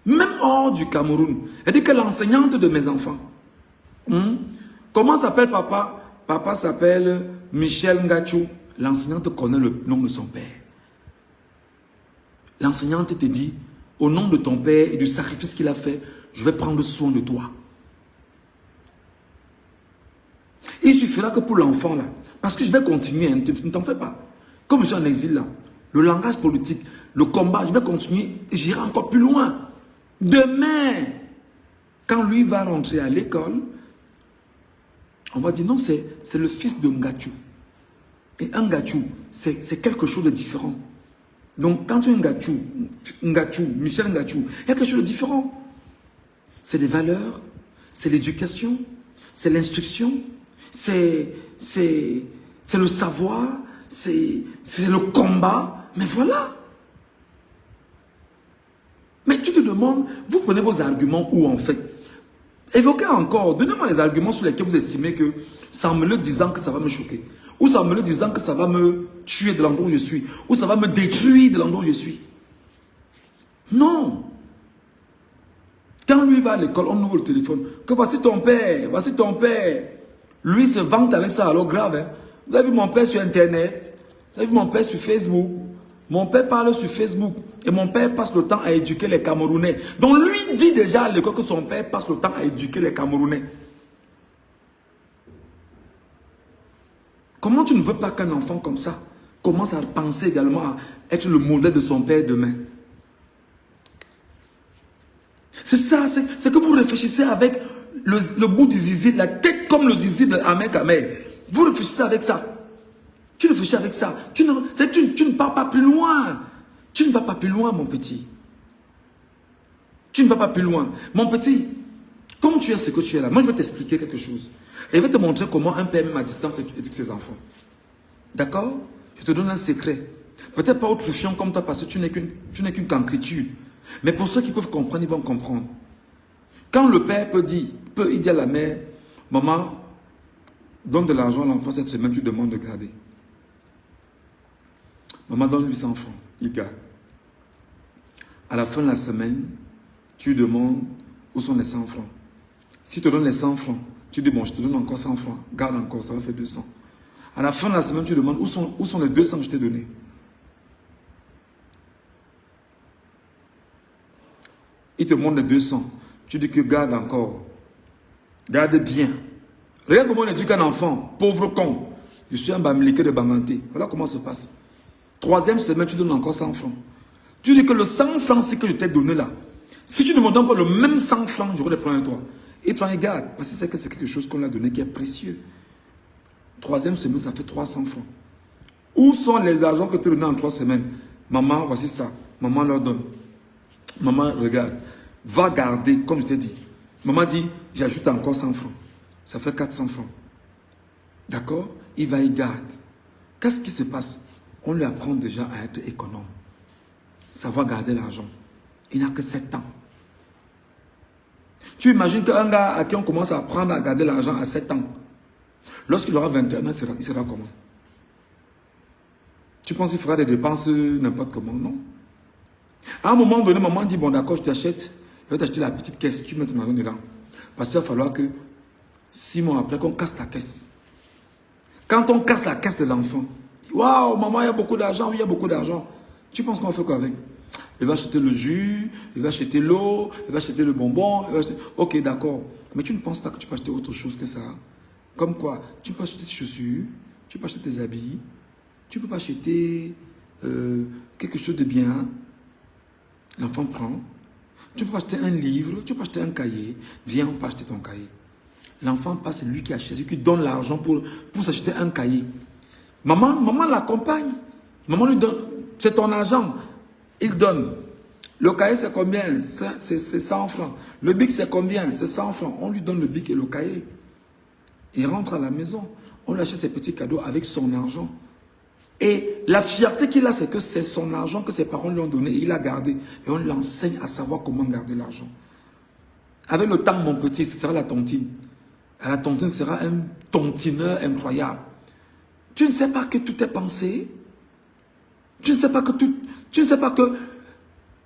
Même hors du Cameroun, elle dit que l'enseignante de mes enfants, comment s'appelle papa? Papa s'appelle Michel Ngachou. L'enseignante connaît le nom de son père. L'enseignante te dit, au nom de ton père et du sacrifice qu'il a fait, je vais prendre soin de toi. Il suffira que pour l'enfant là, parce que je vais continuer, hein, ne t'en fais pas. Comme je suis en exil là, le langage politique, le combat, je vais continuer et j'irai encore plus loin. Demain, quand lui va rentrer à l'école, on va dire non, c'est le fils de Ngachou. Et un Ngachou, c'est quelque chose de différent. Donc quand tu es Ngachou, Michel Ngachou, il y a quelque chose de différent. C'est les valeurs, c'est l'éducation, c'est l'instruction, c'est le savoir, c'est le combat. Mais voilà. Mais tu te demandes, vous prenez vos arguments où en fait? Évoquez encore, donnez-moi les arguments sur lesquels vous estimez que, sans me le disant que ça va me choquer, ou sans me le disant que ça va me tuer de l'endroit où je suis, ou ça va me détruire de l'endroit où je suis. Non. Quand lui va à l'école, on ouvre le téléphone, que voici ton père, voici ton père. Lui se vante avec ça, alors grave. Hein? Vous avez vu mon père sur Internet, vous avez vu mon père sur Facebook. Mon père parle sur Facebook et mon père passe le temps à éduquer les Camerounais. Donc lui dit déjà à l'école que son père passe le temps à éduquer les Camerounais. Comment tu ne veux pas qu'un enfant comme ça commence à penser également à être le modèle de son père demain? C'est ça, c'est que vous réfléchissez avec le bout du zizi, la tête comme le zizi de Ahmed Ahmed. Vous réfléchissez avec ça. Tu réfléchis avec ça. Tu ne pars pas plus loin. Tu ne vas pas plus loin, mon petit. Tu ne vas pas plus loin. Mon petit, comme tu es ce que tu es là, moi je vais t'expliquer quelque chose. Et je vais te montrer comment un père même à distance éduque ses enfants. D'accord? Je te donne un secret. Peut-être pas outrefiant comme toi parce que tu n'es qu'une cancriture. Mais pour ceux qui peuvent comprendre, ils vont comprendre. Quand le père peut dire à la mère, maman, donne de l'argent à l'enfant cette semaine, tu demandes de garder. Maman donne 800 francs, il garde. À la fin de la semaine, tu demandes où sont les 100 francs. Si tu te donnes les 100 francs, tu dis bon, je te donne encore 100 francs, garde encore, ça va faire 200. À la fin de la semaine, tu demandes où sont les 200 que je t'ai donnés. Il te montre les 200. Tu dis que garde encore. Garde bien. Regarde comment on éduque un enfant. Pauvre con. Je suis un bamiliqué de Banganté. Voilà comment ça se passe. Troisième semaine, tu donnes encore 100 francs. Tu dis que le 100 francs, c'est que je t'ai donné là. Si tu ne me donnes pas le même 100 francs, je vais les prendre à toi. Et prends et garde. Parce que c'est quelque chose qu'on a donné qui est précieux. Troisième semaine, ça fait 300 francs. Où sont les argents que tu as donnés en 3 semaines? Maman, voici ça. Maman leur donne. Maman, regarde. Va garder, comme je t'ai dit. Maman dit, j'ajoute encore 100 francs. Ça fait 400 francs. D'accord? Il va y garder. Qu'est-ce qui se passe? On lui apprend déjà à être économe. Savoir garder l'argent. Il n'a que 7 ans. Tu imagines qu'un gars à qui on commence à apprendre à garder l'argent à 7 ans, lorsqu'il aura 21 ans, il sera comment? Tu penses qu'il fera des dépenses n'importe comment? Non. À un moment donné, maman dit, bon d'accord, je t'achète. Je vais t'acheter la petite caisse, tu mets ton argent dedans. Parce qu'il va falloir que 6 mois après, qu'on casse la caisse. Quand on casse la caisse de l'enfant, waouh, maman, il y a beaucoup d'argent, oui, il y a beaucoup d'argent. Tu penses qu'on va faire quoi avec? Il va acheter le jus, il va acheter l'eau, il va acheter le bonbon. Ok, d'accord. Mais tu ne penses pas que tu peux acheter autre chose que ça? Comme quoi? Tu peux acheter tes chaussures, tu peux acheter tes habits, tu peux pas acheter quelque chose de bien. L'enfant prend. Tu peux acheter un livre, tu peux acheter un cahier. Viens, on peut acheter ton cahier. L'enfant passe, c'est lui qui achète, c'est lui qui donne l'argent pour s'acheter un cahier. Maman l'accompagne. Maman lui donne, c'est ton argent. Il donne. Le cahier, c'est combien? C'est 100 francs. Le bic, c'est combien? C'est 100 francs. On lui donne le bic et le cahier. Il rentre à la maison. On lui achète ses petits cadeaux avec son argent. Et la fierté qu'il a, c'est que c'est son argent que ses parents lui ont donné. Il a gardé. Et on l'enseigne à savoir comment garder l'argent. Avec le temps, mon petit, ce sera la tontine. Et la tontine sera un tontineur incroyable. Tu ne sais pas que tout est pensé. Tu ne sais pas que tout... Tu ne sais pas que...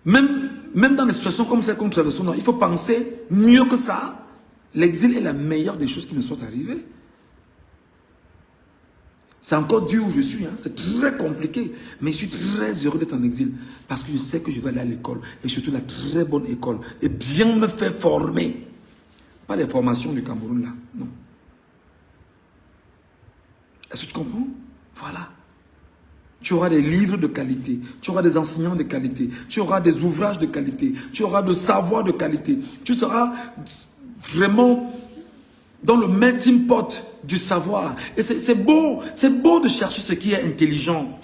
Même dans des situations comme celle que nous traversons, il faut penser mieux que ça. L'exil est la meilleure des choses qui me sont arrivées. C'est encore dur où je suis, hein. C'est très compliqué. Mais je suis très heureux d'être en exil. Parce que je sais que je vais aller à l'école. Et surtout la très bonne école. Et bien me faire former. Pas les formations du Cameroun là, non. Est-ce que tu comprends? Voilà. Tu auras des livres de qualité. Tu auras des enseignants de qualité. Tu auras des ouvrages de qualité. Tu auras de savoir de qualité. Tu seras vraiment... dans le melting pot du savoir. Et c'est beau de chercher ce qui est intelligent.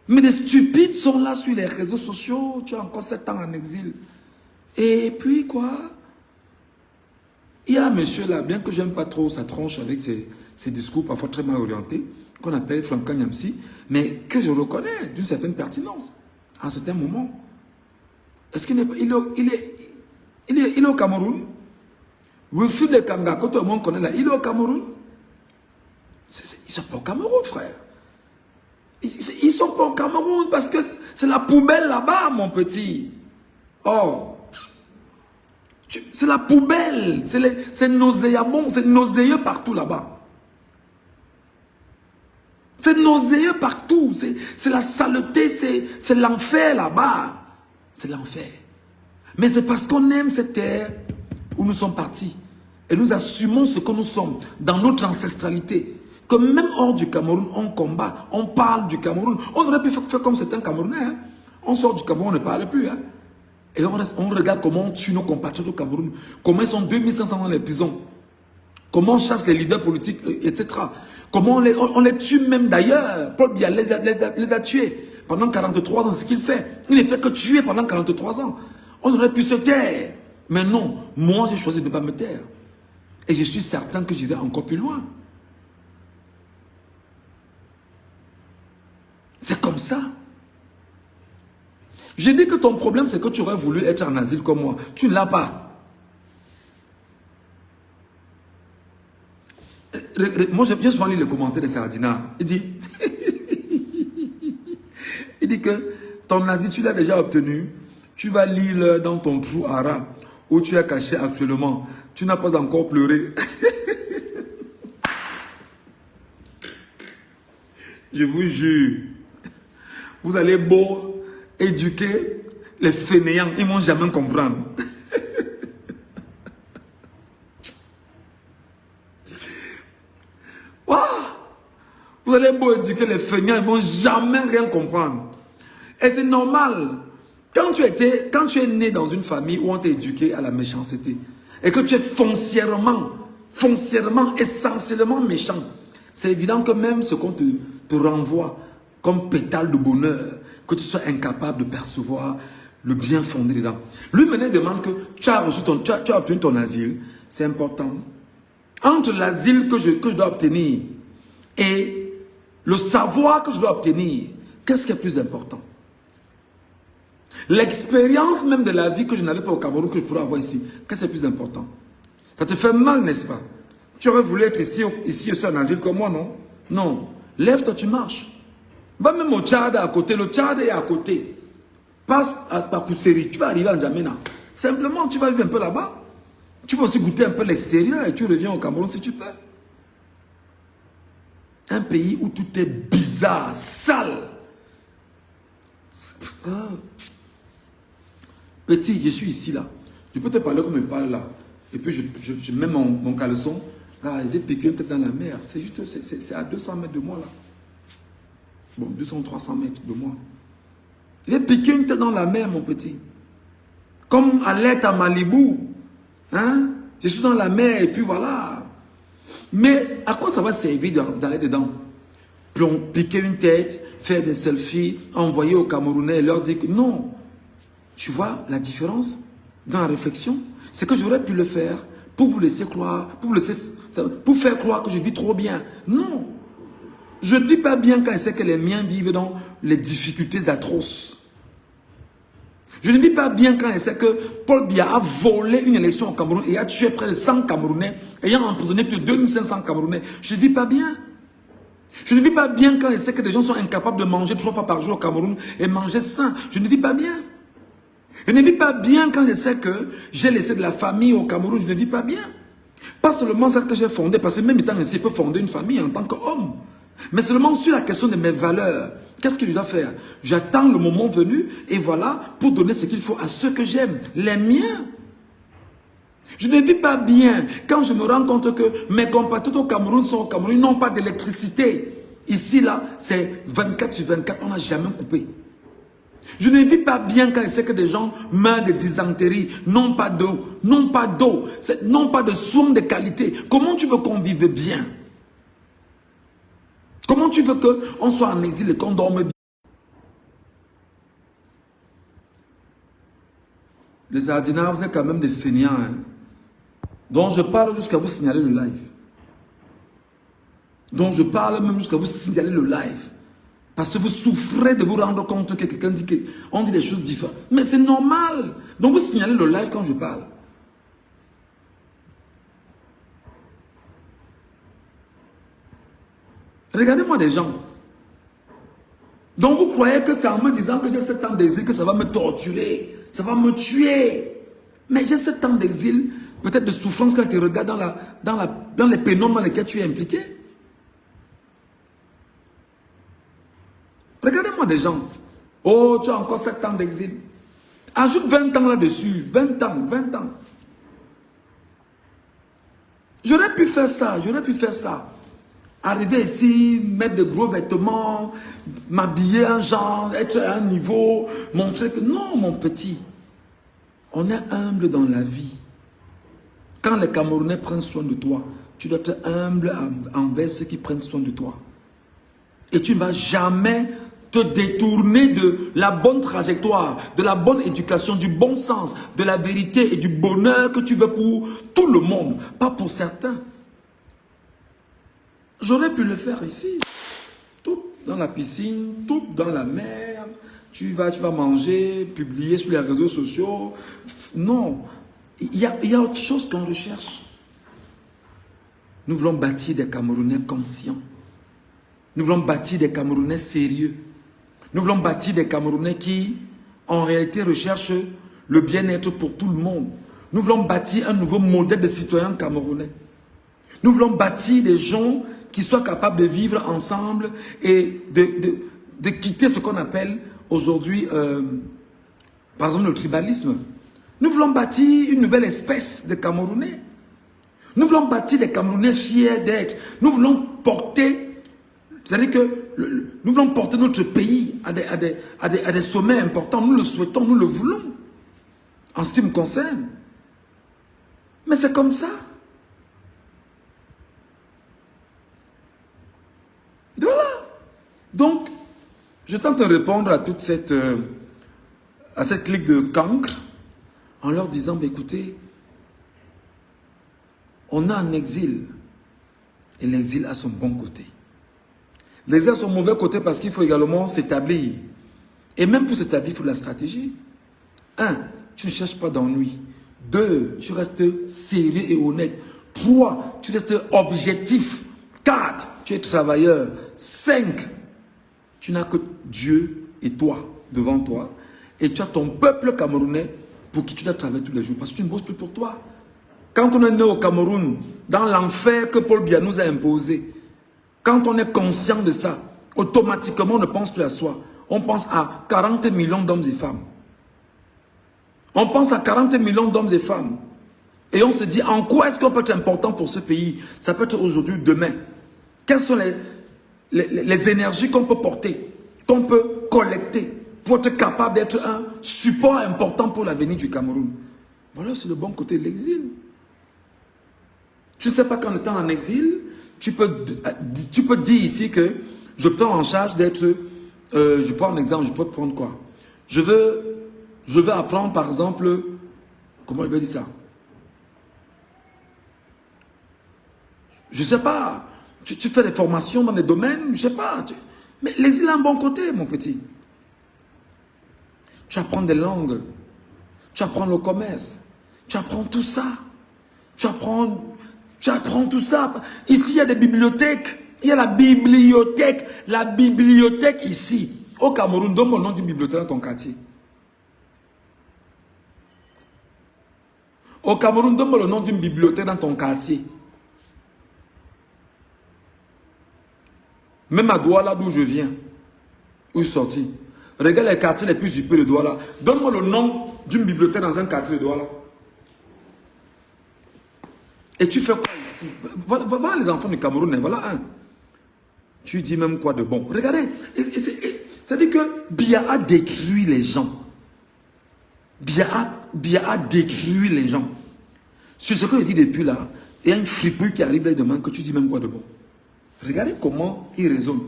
Mais des stupides sont là sur les réseaux sociaux. Tu as encore 7 ans en exil. Et puis quoi? Il y a un monsieur là, bien que j'aime pas trop sa tronche avec ses discours parfois très mal orientés, qu'on appelle Franck Nyamsi, mais que je reconnais d'une certaine pertinence, à un certain moment. Est-ce qu'il est au Cameroun? Wilfried Le Kanga, que tout le monde connaît là, il est au Cameroun. Ils sont pas au Cameroun, frère. Ils sont pas au Cameroun parce que c'est la poubelle là-bas, mon petit. Oh. C'est la poubelle. C'est nauséabond, c'est nauséeux partout là-bas. C'est nauséeux partout. C'est la saleté, c'est l'enfer là-bas. C'est l'enfer. Mais c'est parce qu'on aime cette terre où nous sommes partis. Et nous assumons ce que nous sommes dans notre ancestralité. Que même hors du Cameroun, on combat, on parle du Cameroun. On aurait pu faire comme certains Camerounais. Hein. On sort du Cameroun, on ne parle plus. Hein. Et on regarde comment on tue nos compatriotes au Cameroun. Comment ils sont 2500 dans les prisons. Comment on chasse les leaders politiques, etc. Comment on les tue même d'ailleurs. Paul Biya les a tués pendant 43 ans. C'est ce qu'il fait. Il ne fait que tuer pendant 43 ans. On aurait pu se taire. Mais non, moi j'ai choisi de ne pas me taire. Et je suis certain que j'irai encore plus loin. C'est comme ça. Je dis que ton problème, c'est que tu aurais voulu être en asile comme moi. Tu ne l'as pas. Moi, j'ai souvent lu les commentaires de Sardina. Il dit, il dit que ton asile, tu l'as déjà obtenu. Tu vas lire dans ton trou à rat où tu es caché actuellement. Tu n'as pas encore pleuré. Je vous jure, vous allez beau éduquer les fainéants, ils ne vont jamais comprendre. Wow. Vous allez beau éduquer les fainéants, ils ne vont jamais rien comprendre. Et c'est normal. Quand tu es né dans une famille où on t'a éduqué à la méchanceté, et que tu es foncièrement, essentiellement méchant, c'est évident que même ce qu'on te renvoie comme pétale de bonheur, que tu sois incapable de percevoir le bien fondé dedans. Lui maintenant demande que tu as obtenu ton asile, c'est important. Entre l'asile que je dois obtenir et le savoir que je dois obtenir, qu'est-ce qui est plus important? L'expérience même de la vie que je n'avais pas au Cameroun, que je pourrais avoir ici, qu'est-ce qui est plus important? Ça te fait mal, n'est-ce pas? Tu aurais voulu être ici aussi en asile comme moi, non? Non. Lève-toi, tu marches. Va même au Tchad à côté. Le Tchad est à côté. Passe à Pakousseri. Tu vas arriver en Djamena. Simplement, tu vas vivre un peu là-bas. Tu peux aussi goûter un peu l'extérieur et tu reviens au Cameroun si tu peux. Un pays où tout est bizarre, sale. Petit, je suis ici là. Je peux te parler comme je parle là. Et puis je mets mon caleçon. Là, il est piqué peut-être dans la mer. C'est juste, c'est à 200 mètres de moi là. Bon, 200, 300 mètres de moi. Il est piqué une tête dans la mer, mon petit. Comme à l'aide à Malibu. Hein? Je suis dans la mer et puis voilà. Mais à quoi ça va servir d'aller dedans? Piquer une tête, faire des selfies, envoyer aux Camerounais et leur dire que non. Tu vois la différence dans la réflexion? C'est que j'aurais pu le faire pour vous laisser croire, pour faire croire que je vis trop bien. Non. Je ne vis pas bien quand je sais que les miens vivent dans les difficultés atroces. Je ne vis pas bien quand je sais que Paul Biya a volé une élection au Cameroun et a tué près de 100 Camerounais, ayant emprisonné plus de 2500 Camerounais. Je ne vis pas bien. Je ne vis pas bien quand je sais que des gens sont incapables de manger 3 fois par jour au Cameroun et manger sain. Je ne vis pas bien. Je ne vis pas bien quand je sais que j'ai laissé de la famille au Cameroun. Je ne vis pas bien. Pas seulement celle que j'ai fondée, parce que même étant ici, je peux fonder une famille en tant qu'homme. Mais seulement sur la question de mes valeurs. Qu'est-ce que je dois faire? J'attends le moment venu et voilà, pour donner ce qu'il faut à ceux que j'aime, les miens. Je ne vis pas bien quand je me rends compte que mes compatriotes au Cameroun sont au Cameroun, ils n'ont pas d'électricité. Ici, là, c'est 24 sur 24, on n'a jamais coupé. Je ne vis pas bien quand je sais que des gens meurent de dysenterie, non pas d'eau, non pas de soins de qualité. Comment tu veux qu'on vive bien? Comment tu veux qu'on soit en exil et qu'on dorme bien? Les Ardinards, vous êtes quand même des fainéants. Hein? Donc je parle jusqu'à vous signaler le live. Donc je parle même jusqu'à vous signaler le live. Parce que vous souffrez de vous rendre compte que quelqu'un dit qu'on dit des choses différentes. Mais c'est normal. Donc vous signalez le live quand je parle. Regardez-moi des gens. Donc vous croyez que c'est en me disant que j'ai 7 ans d'exil que ça va me torturer. Ça va me tuer. Mais j'ai 7 ans d'exil, peut-être de souffrance quand tu regardes dans les pénombres dans lesquels tu es impliqué. Regardez-moi des gens. Oh, tu as encore 7 ans d'exil. Ajoute 20 ans là-dessus. 20 ans, 20 ans. J'aurais pu faire ça, j'aurais pu faire ça. Arriver ici, mettre de gros vêtements, m'habiller en genre, être à un niveau, montrer que non, mon petit. On est humble dans la vie. Quand les Camerounais prennent soin de toi, tu dois être humble envers ceux qui prennent soin de toi. Et tu ne vas jamais te détourner de la bonne trajectoire, de la bonne éducation, du bon sens, de la vérité et du bonheur que tu veux pour tout le monde, pas pour certains. J'aurais pu le faire ici. Tout dans la piscine, tout dans la mer, tu vas manger, publier sur les réseaux sociaux. Non, il y a autre chose qu'on recherche. Nous voulons bâtir des Camerounais conscients. Nous voulons bâtir des Camerounais sérieux. Nous voulons bâtir des Camerounais qui, en réalité, recherchent le bien-être pour tout le monde. Nous voulons bâtir un nouveau modèle de citoyens camerounais. Nous voulons bâtir des gens qui soient capables de vivre ensemble et de quitter ce qu'on appelle aujourd'hui, par exemple, le tribalisme. Nous voulons bâtir une nouvelle espèce de Camerounais. Nous voulons bâtir des Camerounais fiers d'être. Nous voulons porter, c'est-à-dire que nous voulons porter notre pays à des sommets importants. Nous le souhaitons, nous le voulons, en ce qui me concerne. Mais c'est comme ça. Voilà. Donc, je tente de répondre à toute cette clique de cancre en leur disant, bah, écoutez, on a un exil et l'exil a son bon côté. L'exil a son mauvais côté parce qu'il faut également s'établir. Et même pour s'établir, il faut de la stratégie. 1, tu ne cherches pas d'ennui. 2, tu restes sérieux et honnête. 3, tu restes objectif. 4, tu es travailleur. 5, tu n'as que Dieu et toi devant toi. Et tu as ton peuple camerounais pour qui tu dois travailler tous les jours. Parce que tu ne bosses plus pour toi. Quand on est né au Cameroun, dans l'enfer que Paul Biya nous a imposé, quand on est conscient de ça, automatiquement on ne pense plus à soi. On pense à 40 millions d'hommes et femmes. On pense à 40 millions d'hommes et femmes. Et on se dit, en quoi est-ce qu'on peut être important pour ce pays? Ça peut être aujourd'hui, demain. Quelles sont les énergies qu'on peut porter, qu'on peut collecter pour être capable d'être un support important pour l'avenir du Cameroun? Voilà, c'est le bon côté de l'exil. Tu ne sais pas quand tu es en exil, tu peux dire ici que je prends en charge d'être, je prends un exemple, je peux te prendre quoi? Je veux apprendre par exemple, comment je vais dire ça? Je ne sais pas, tu fais des formations dans des domaines, je ne sais pas. Mais l'exil a un bon côté, mon petit. Tu apprends des langues, tu apprends le commerce, tu apprends tout ça. Tu apprends tout ça. Ici, il y a des bibliothèques. Il y a la bibliothèque. La bibliothèque ici. Au Cameroun, donne-moi le nom d'une bibliothèque dans ton quartier. Au Cameroun, donne-moi le nom d'une bibliothèque dans ton quartier. Même à Douala, d'où je viens, où je suis sorti. Regarde les quartiers les plus huppés de Douala. Donne-moi le nom d'une bibliothèque dans un quartier de Douala. Et tu fais quoi ici? Voilà les enfants du Cameroun, voilà un. Tu dis même quoi de bon? Regardez, ça dit que Biya a détruit les gens. Biya a détruit les gens. Sur ce que je dis depuis là, il y a une fripouille qui arrive là et demande que tu dis même quoi de bon. Regardez comment il raisonne.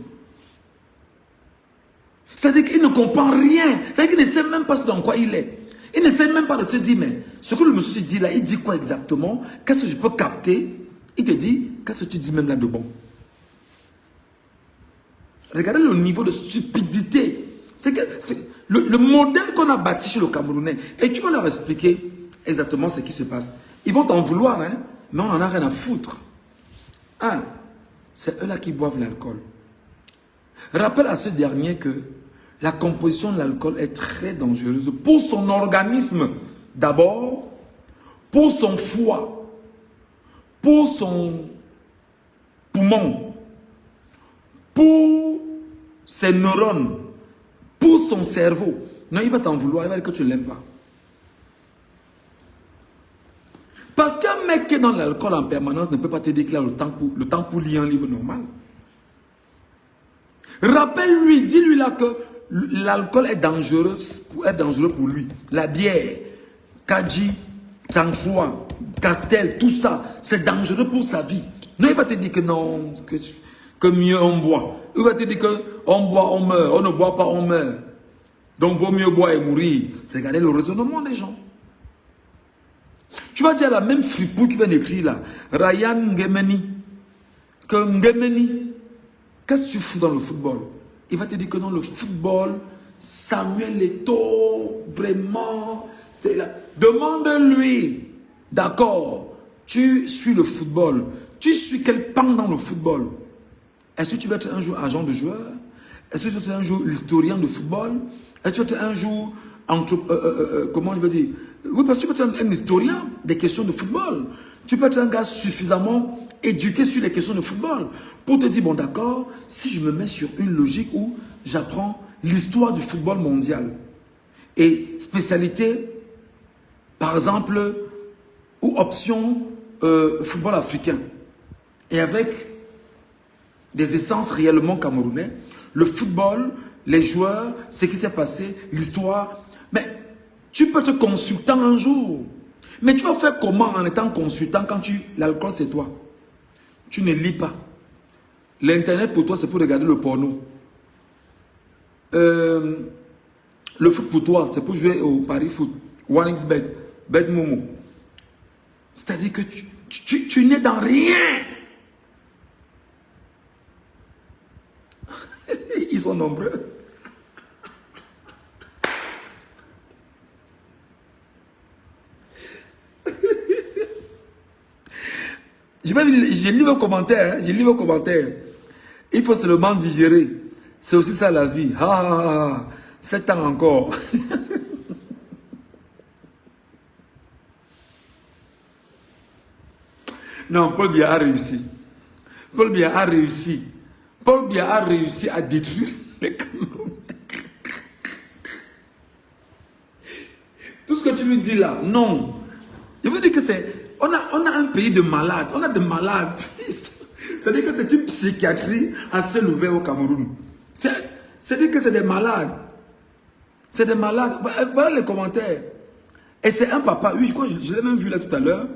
C'est-à-dire qu'il ne comprend rien. C'est-à-dire qu'il ne sait même pas dans quoi il est. Il ne sait même pas de se dire, mais ce que le monsieur dit là, il dit quoi exactement? Qu'est-ce que je peux capter? Il te dit, qu'est-ce que tu dis même là de bon? Regardez le niveau de stupidité. C'est que le modèle qu'on a bâti chez le Camerounais. Et tu vas leur expliquer exactement ce qui se passe. Ils vont t'en vouloir, hein, mais on n'en a rien à foutre. 1, c'est eux là qui boivent l'alcool. Rappelle à ce dernier que la composition de l'alcool est très dangereuse pour son organisme d'abord, pour son foie, pour son poumon, pour ses neurones, pour son cerveau. Non, il va t'en vouloir, il va dire que tu ne l'aimes pas. Parce qu'un mec qui est dans l'alcool en permanence ne peut pas te dire qu'il a le temps pour lire un livre normal. Rappelle-lui, dis-lui là que l'alcool est dangereux pour lui. La bière, Kadji, Tangfoua, Castel, tout ça, c'est dangereux pour sa vie. Non, il va te dire que non, que mieux on boit. Il va te dire qu'on boit, on meurt. On ne boit pas, on meurt. Donc, vaut mieux boire et mourir. Regardez le raisonnement des gens. Tu vas dire à la même fripouille qui vient d'écrire là, Ryan Ngemeni, que Ngemeni, qu'est-ce que tu fous dans le football? Il va te dire que non, le football, Samuel Eto'o, vraiment, c'est là. Demande-lui, d'accord, tu suis le football, tu suis quel pan dans le football? Est-ce que tu vas être un jour agent de joueur? Est-ce que tu vas être un jour l'historien de football? Est-ce que tu vas être un jour, comment je veux dire? Oui, parce que tu peux être un historien des questions de football. Tu peux être un gars suffisamment éduqué sur les questions de football pour te dire, bon d'accord, si je me mets sur une logique où j'apprends l'histoire du football mondial et spécialité, par exemple, ou option football africain, et avec des essences réellement camerounais, le football, les joueurs, ce qui s'est passé, l'histoire. Mais tu peux être consultant un jour. Mais tu vas faire comment en étant consultant quand l'alcool c'est toi? Tu ne lis pas. L'internet pour toi c'est pour regarder le porno. Le foot pour toi c'est pour jouer au Paris Foot, 1xBet, BetMomo. C'est-à-dire que tu n'es dans rien. Ils sont nombreux. Je lis vos commentaires. Je lis vos commentaires. Il faut seulement digérer. C'est aussi ça la vie. 7 ans encore. Non, Paul Biya a réussi. Paul Biya a réussi. Paul Biya a réussi à détruire le Cameroun. Tout ce que tu lui dis là, non. Je veux dire que c'est... On a un pays de malades. On a des malades. C'est-à-dire que c'est une psychiatrie à ciel ouvert au Cameroun. C'est-à-dire que c'est des malades. C'est des malades. Voilà les commentaires. Et c'est un papa. Oui, je crois que je l'ai même vu là tout à l'heure.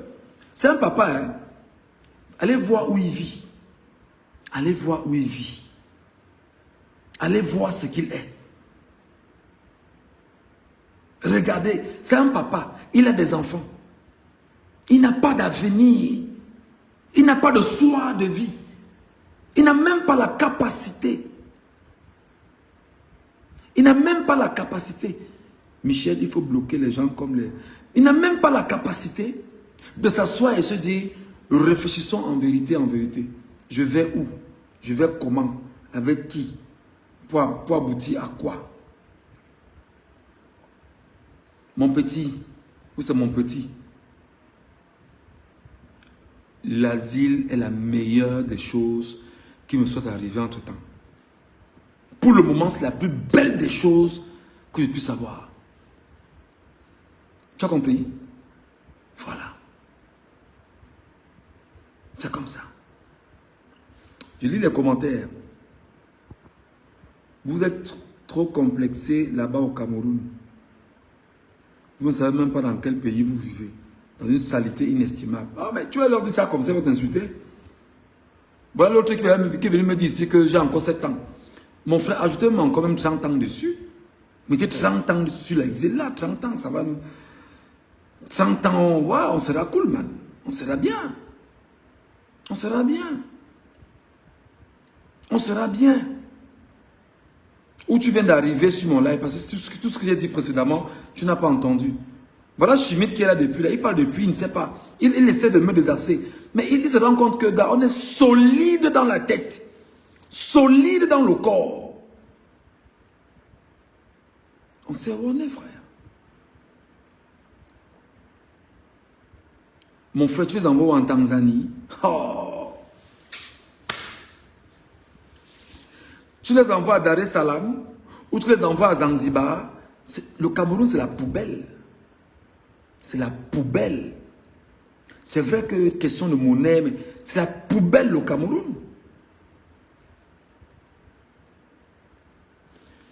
C'est un papa. Hein. Allez voir où il vit. Allez voir où il vit. Allez voir ce qu'il est. Regardez, c'est un papa. Il a des enfants. Il n'a pas d'avenir. Il n'a pas de soin de vie. Il n'a même pas la capacité. Il n'a même pas la capacité. Michel, il faut bloquer les gens comme les... Il n'a même pas la capacité de s'asseoir et se dire, réfléchissons en vérité, en vérité. Je vais où? Je vais comment? Avec qui? Pour aboutir à quoi? Mon petit, où c'est mon petit? L'asile est la meilleure des choses qui me soient arrivées entre temps. Pour le moment, c'est la plus belle des choses que je puisse avoir. Tu as compris? Voilà. C'est comme ça. Je lis les commentaires. Vous êtes trop complexé là-bas au Cameroun. Vous ne savez même pas dans quel pays vous vivez. Dans une saleté inestimable. Ah, mais tu vas leur dire ça comme ça, vous t'insulter. Voilà l'autre qui est venu me dire ici que j'ai encore 7 ans. Mon frère, ajoutez-moi encore même 30 ans dessus. Mettez 30 ans dessus l'exil là, 30 ans, ça va nous... 30 ans, wow, on sera cool, man. On sera bien. On sera bien. On sera bien. Où tu viens d'arriver sur mon live, parce que tout ce que j'ai dit précédemment, tu n'as pas entendu. Voilà Chimite qui est là depuis, là. Il parle depuis, il ne sait pas. Il essaie de me désasser. Mais il se rend compte que on est solide dans la tête. Solide dans le corps. On sait où on est, frère. Mon frère, tu les envoies en Tanzanie. Oh. Tu les envoies à Dar es Salaam ou tu les envoies à Zanzibar. Le Cameroun, c'est la poubelle. C'est la poubelle. C'est vrai que question de monnaie, mais c'est la poubelle le Cameroun.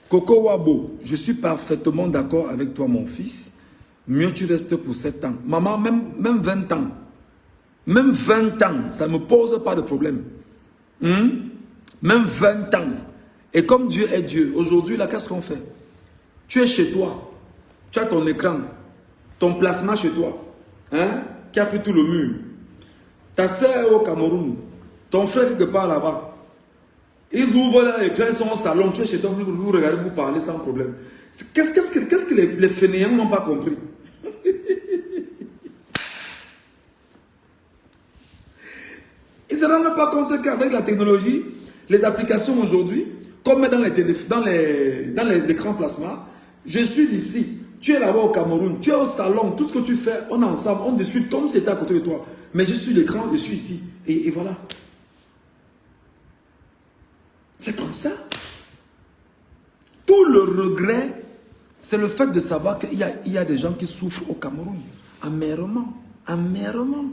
Coco Wabo, je suis parfaitement d'accord avec toi, mon fils. Mieux tu restes pour 7 ans. Maman, même 20 ans. Même 20 ans, ça ne me pose pas de problème. Même 20 ans. Et comme Dieu est Dieu, aujourd'hui, là, qu'est-ce qu'on fait? Tu es chez toi. Tu as ton écran. Ton plasma chez toi. Hein? Qui a pris tout le mur. Ta soeur est au Cameroun. Ton frère quelque part là-bas. Ils ouvrent là, et quand ils sont au salon, tu es chez toi, vous regardez, vous parlez sans problème. Qu'est-ce que les fainéants n'ont pas compris? Ils ne se rendent pas compte qu'avec la technologie, les applications aujourd'hui, comme dans l'écran plasma, je suis ici, tu es là-bas au Cameroun, tu es au salon, tout ce que tu fais, on est ensemble, on discute comme si c'était à côté de toi. Mais je suis l'écran, je suis ici. Et voilà. C'est comme ça. Tout le regret, c'est le fait de savoir qu'il y a des gens qui souffrent au Cameroun. Amèrement. Amèrement.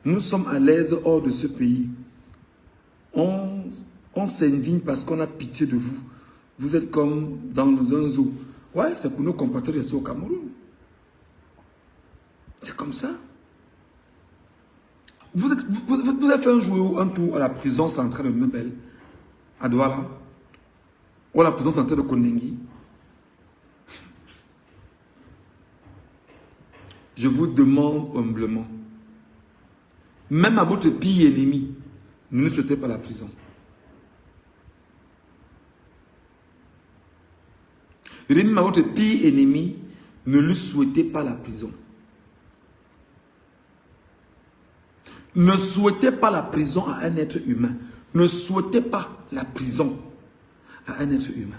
Nous sommes à l'aise hors de ce pays. On s'indigne parce qu'on a pitié de vous. Vous êtes comme dans un zoo. Ouais, c'est pour nos compatriotes ici au Cameroun. C'est comme ça. Vous avez fait un tour à la prison centrale de Nobel, à Douala, ou à la prison centrale de Kondengi. Je vous demande humblement, même à votre pire ennemi, ne souhaitez pas la prison. Même à votre pire ennemi, ne lui souhaitez pas la prison. Ne souhaitez pas la prison à un être humain. Ne souhaitez pas la prison à un être humain.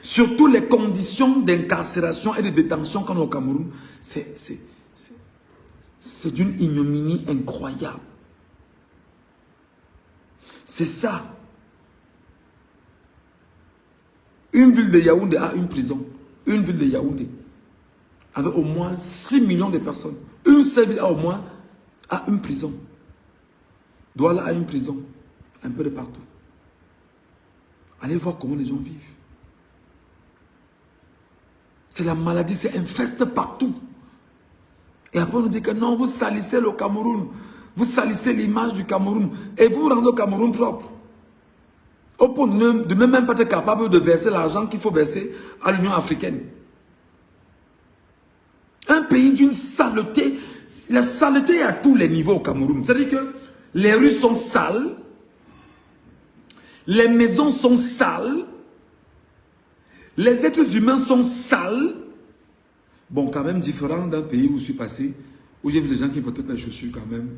Surtout les conditions d'incarcération et de détention qu'on a au Cameroun, c'est d'une ignominie incroyable. C'est ça. Une ville de Yaoundé a une prison. Une ville de Yaoundé avec au moins 6 millions de personnes. Une seule ville a au moins une prison. Douala a une prison. Un peu de partout. Allez voir comment les gens vivent. C'est la maladie, c'est infeste partout. Et après on nous dit que non, vous salissez le Cameroun. Vous salissez l'image du Cameroun. Et vous vous rendez au Cameroun propre. Au point de ne même pas être capable de verser l'argent qu'il faut verser à l'Union africaine. Un pays d'une saleté. La saleté est à tous les niveaux au Cameroun. C'est-à-dire que les rues sont sales. Les maisons sont sales. Les êtres humains sont sales. Bon, quand même différent d'un pays où je suis passé, où j'ai vu des gens qui portaient les chaussures quand même.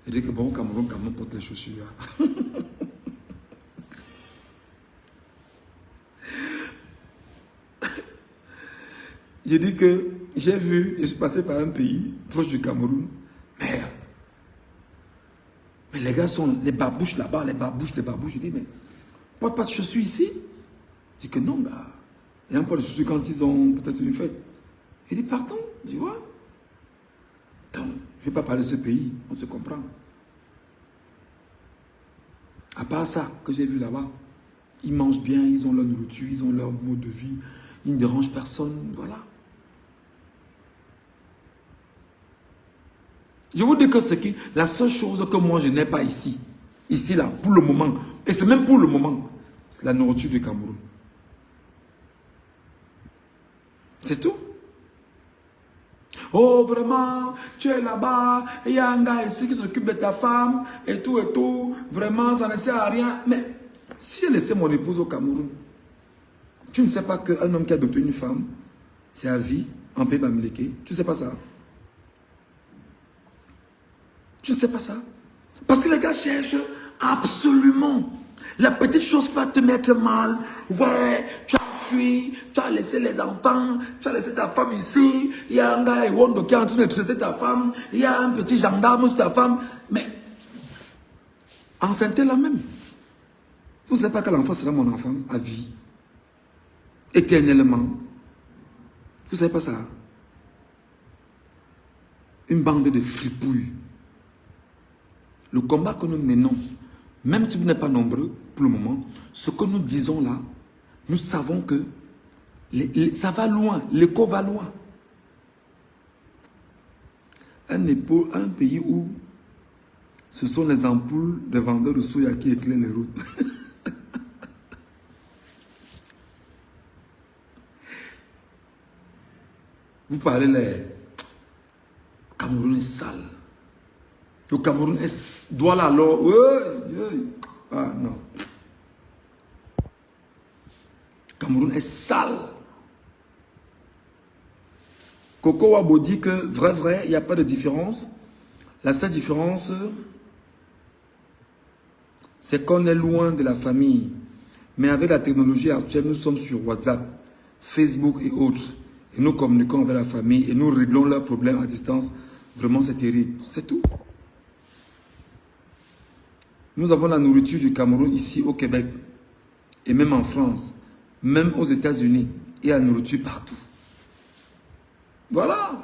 Et dire que bon, au Cameroun, quand même, porte les chaussures. J'ai dit que j'ai vu, je suis passé par un pays proche du Cameroun. Merde. Mais les gars sont les babouches là-bas, les babouches. Je dis, mais porte pas de chaussures ici? Je dis que non, gars. Il y a pas de chaussures quand ils ont peut-être une fête. Il dit, pardon, je dis, ouais. Attends, je ne vais pas parler de ce pays, on se comprend. À part ça, que j'ai vu là-bas, ils mangent bien, ils ont leur nourriture, ils ont leur mode de vie, ils ne dérangent personne, voilà. Je vous dis que c'est la seule chose que moi je n'ai pas ici, là, pour le moment, et c'est même pour le moment, c'est la nourriture du Cameroun. C'est tout. Oh, vraiment, tu es là-bas, il y a un gars ici qui s'occupe de ta femme, et tout, vraiment, ça ne sert à rien. Mais si j'ai laissé mon épouse au Cameroun, tu ne sais pas qu'un homme qui a adopté une femme, c'est à vie, en pays bamileke. Tu ne sais pas ça? Tu ne sais pas ça? Parce que les gars cherchent absolument la petite chose qui va te mettre mal. Ouais, tu as fui, tu as laissé les enfants, tu as laissé ta femme ici. Il y a un gars qui est en train de traiter ta femme. Il y a un petit gendarme sur ta femme. Mais, enceinte la même. Vous ne savez pas que l'enfant sera mon enfant à vie. Éternellement. Vous ne savez pas ça? Une bande de fripouilles. Le combat que nous menons, même si vous n'êtes pas nombreux pour le moment, ce que nous disons là, nous savons que ça va loin, l'écho va loin. Un pays où ce sont les ampoules de vendeurs de soya qui éclairent les routes. Vous parlez le Cameroun est sale. Le Cameroun doit là alors. Ah non. Cameroun est sale. Coco Wabo dit que vrai, il n'y a pas de différence. La seule différence, c'est qu'on est loin de la famille. Mais avec la technologie actuelle, nous sommes sur WhatsApp, Facebook et autres. Et nous communiquons avec la famille et nous réglons leurs problèmes à distance. Vraiment, c'est terrible. C'est tout. Nous avons la nourriture du Cameroun ici au Québec. Et même en France. Même aux États-Unis. Il y a la nourriture partout. Voilà.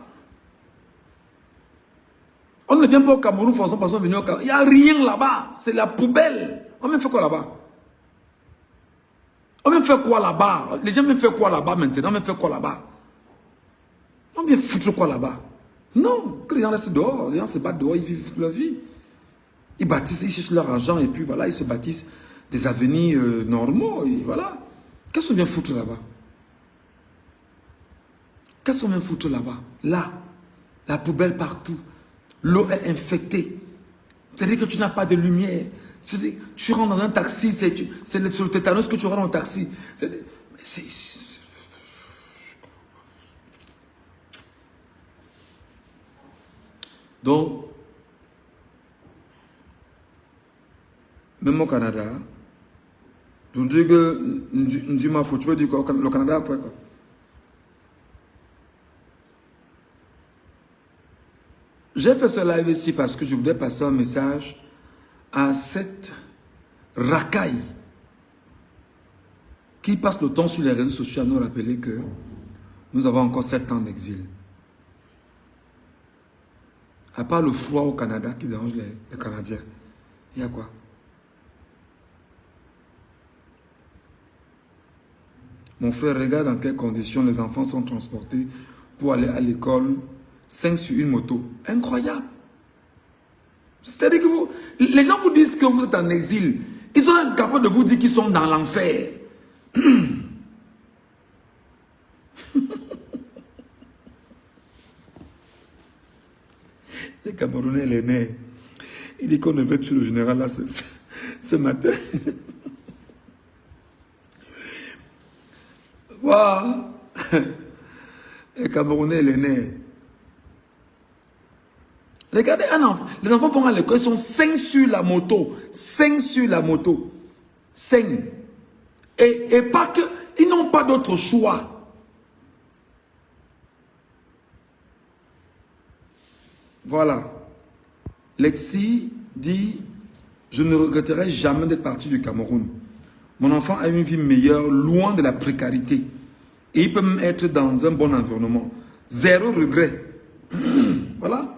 On ne vient pas au Cameroun forcément parce qu'on vient au Cameroun. Il n'y a rien là-bas. C'est la poubelle. On vient faire quoi là-bas? On vient faire quoi là-bas? Les gens viennent faire quoi là-bas maintenant? On vient faire quoi là-bas? On vient foutre quoi là-bas? Non. Que les gens restent dehors. Les gens se battent dehors. Ils vivent leur vie. Ils bâtissent, ils cherchent leur argent et puis voilà, ils se bâtissent des avenirs normaux. Et voilà. Qu'est-ce qu'on vient foutre là-bas? Qu'est-ce qu'on vient foutre là-bas? Là, la poubelle partout. L'eau est infectée. C'est-à-dire que tu n'as pas de lumière. Tu rentres dans un taxi, c'est le tétanos que tu rentres dans le taxi. Donc, même au Canada, je dis que tu veux dire quoi? Le Canada après quoi? J'ai fait ce live ici parce que je voulais passer un message à cette racaille qui passe le temps sur les réseaux sociaux à nous rappeler que nous avons encore 7 ans d'exil. À part le froid au Canada qui dérange les Canadiens, il y a quoi? Mon frère, regarde dans quelles conditions les enfants sont transportés pour aller à l'école, 5 sur une moto. Incroyable. C'est-à-dire que les gens vous disent que vous êtes en exil. Ils sont incapables de vous dire qu'ils sont dans l'enfer. Les Camerounais, les nez. Il dit qu'on ne veut tuer le général là ce matin. Waouh. Les Camerounais, les nez. Regardez un enfant. Les enfants vont à l'école, ils sont 5 sur la moto. 5 sur la moto. 5. Et pas que, ils n'ont pas d'autre choix. Voilà. Lexi dit, je ne regretterai jamais d'être parti du Cameroun. Mon enfant a une vie meilleure, loin de la précarité. Et il peut même être dans un bon environnement. 0 regret. Voilà.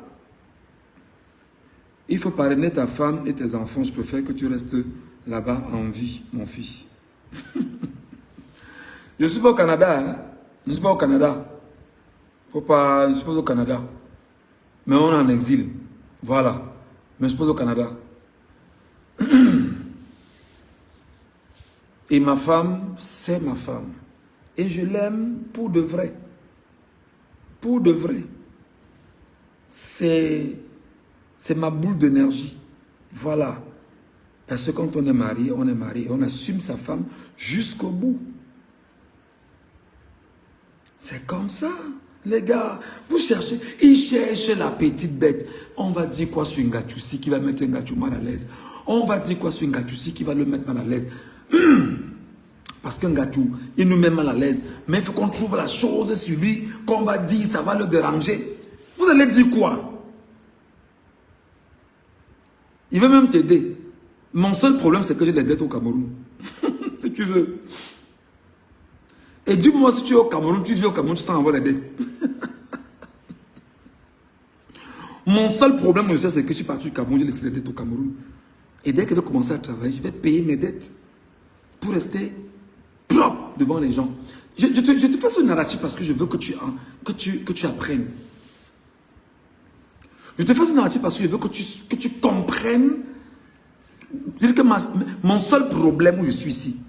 Il faut parrainer ta femme et tes enfants. Je préfère que tu restes là-bas en vie, mon fils. Je ne suis pas au Canada. Hein? Je ne suis pas au Canada. Faut pas, je ne suis pas au Canada. Mais on est en exil. Voilà. Mais je suis pas au Canada. Et ma femme, c'est ma femme. Et je l'aime pour de vrai. Pour de vrai. C'est ma boule d'énergie. Voilà. Parce que quand on est marié, et on assume sa femme jusqu'au bout. C'est comme ça, les gars. Vous cherchez, ils cherchent la petite bête. On va dire quoi sur Ngachussi qui va mettre Ngachou mal à l'aise. On va dire quoi sur Ngachussi qui va le mettre mal à l'aise. Parce qu'un Ngachou, il nous met mal à l'aise. Mais il faut qu'on trouve la chose sur lui, qu'on va dire, ça va le déranger. Vous allez dire quoi? Il veut même t'aider. Mon seul problème, c'est que j'ai des dettes au Cameroun. Si tu veux. Et dis-moi, si tu es au Cameroun, tu vis au Cameroun, tu t'en envoies les dettes. Mon seul problème, monsieur, c'est que je suis parti du Cameroun, j'ai laissé les dettes au Cameroun. Et dès que je vais commencer à travailler, je vais payer mes dettes. Pour rester propre devant les gens. Je te fais ce narratif parce que je veux que tu apprennes. Je te fais ce narratif parce que je veux que tu comprennes. Que mon seul problème où je suis ici,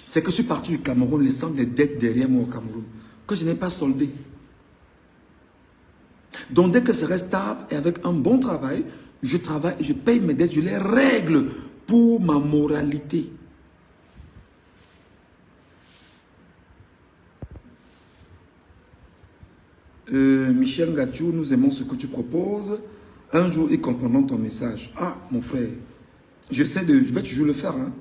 c'est que je suis parti du Cameroun laissant des dettes derrière moi au Cameroun, que je n'ai pas soldées. Donc dès que je reste stable et avec un bon travail, je travaille et je paye mes dettes, je les règle pour ma moralité. Michel Gachou, nous aimons ce que tu proposes. Un jour, ils comprendront ton message. Ah, mon frère, je vais toujours le faire. Hein.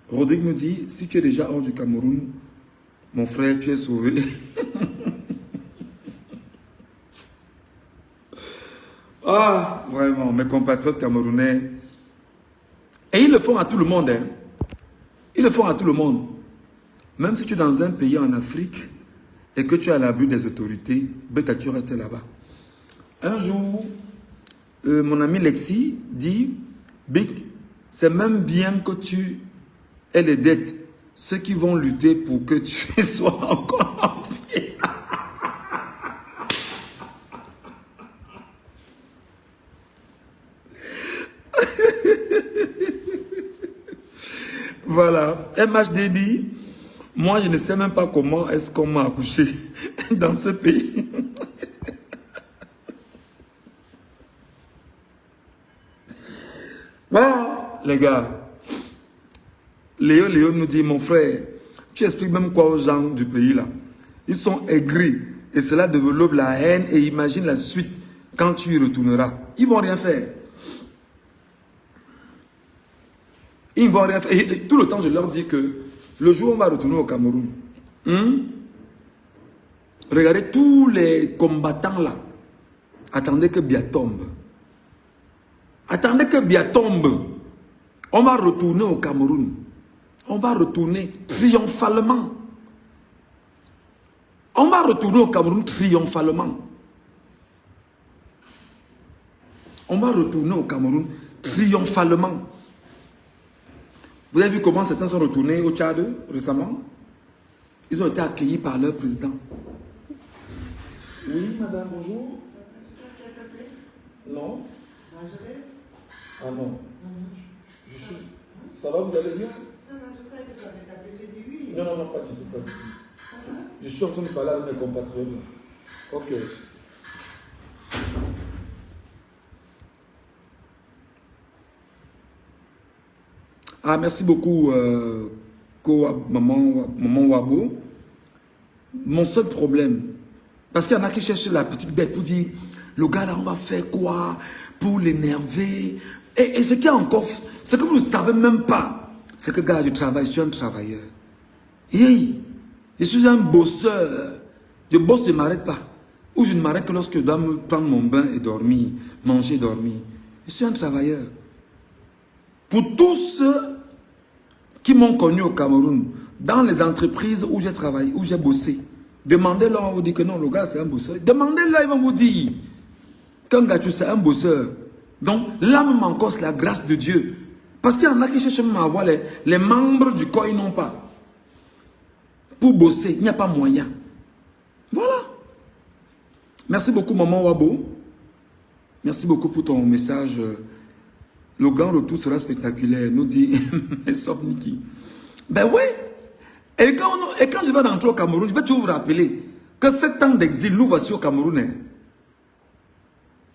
Rodrigue me dit, si tu es déjà hors du Cameroun, mon frère, tu es sauvé. Ah, vraiment, mes compatriotes camerounais. Et ils le font à tout le monde. Hein. Ils le font à tout le monde. Même si tu es dans un pays en Afrique et que tu as l'abus des autorités, bêta, tu restes là-bas. Un jour, mon ami Lexi dit, Big, c'est même bien que tu aies les dettes. Ceux qui vont lutter pour que tu sois encore en vie. Voilà, MHD dit, moi je ne sais même pas comment est-ce qu'on m'a accouché dans ce pays. Voilà, les gars. Léo nous dit, mon frère, tu expliques même quoi aux gens du pays là. Ils sont aigris et cela développe la haine et imagine la suite quand tu y retourneras. Ils vont rien faire. Ils ne vont rien faire. Et tout le temps, je leur dis que le jour où on va retourner au Cameroun, regardez tous les combattants là. Attendez que Bia tombe. Attendez que Bia tombe. On va retourner au Cameroun. On va retourner triomphalement. On va retourner au Cameroun triomphalement. On va retourner au Cameroun triomphalement. Vous avez vu comment certains sont retournés au Tchad récemment? Ils ont été accueillis par leur président. Oui, madame, bonjour. C'est toi qui as appelé? Non. Nazareth? Ah non. Je suis... Ça va, vous allez bien? Non, je croyais que tu avais appelé, j'ai dit oui. Non, non, non, pas du tout, pas du tout. Je suis en train de parler avec mes compatriotes. Ok. Ah, merci beaucoup, maman Wabo. Mon seul problème, parce qu'il y en a qui cherchent la petite bête pour dire, le gars là, on va faire quoi pour l'énerver? Et ce qui est encore, ce que vous ne savez même pas, c'est que gars, je travaille, je suis un travailleur. Hey, je suis un bosseur. Je bosse, je ne m'arrête pas. Ou je ne m'arrête que lorsque je dois me prendre mon bain et dormir, manger, dormir. Je suis un travailleur. Pour tous ceux qui m'ont connu au Cameroun, dans les entreprises où j'ai travaillé, où j'ai bossé, demandez-leur, on vous dit que non, le gars c'est un bosseur. Demandez-leur, ils vont vous dire qu'un gars, c'est un bosseur. Donc là même encore, c'est la grâce de Dieu. Parce qu'il y en a qui cherchent même à avoir les membres du corps, ils n'ont pas. Pour bosser, il n'y a pas moyen. Voilà. Merci beaucoup, maman Wabo. Merci beaucoup pour ton message. Le grand retour sera spectaculaire, nous dit Sop Niki. Ben oui. Et quand je vais rentrer au Cameroun, je vais toujours vous rappeler que 7 ans d'exil, nous voici au Cameroun. Hein.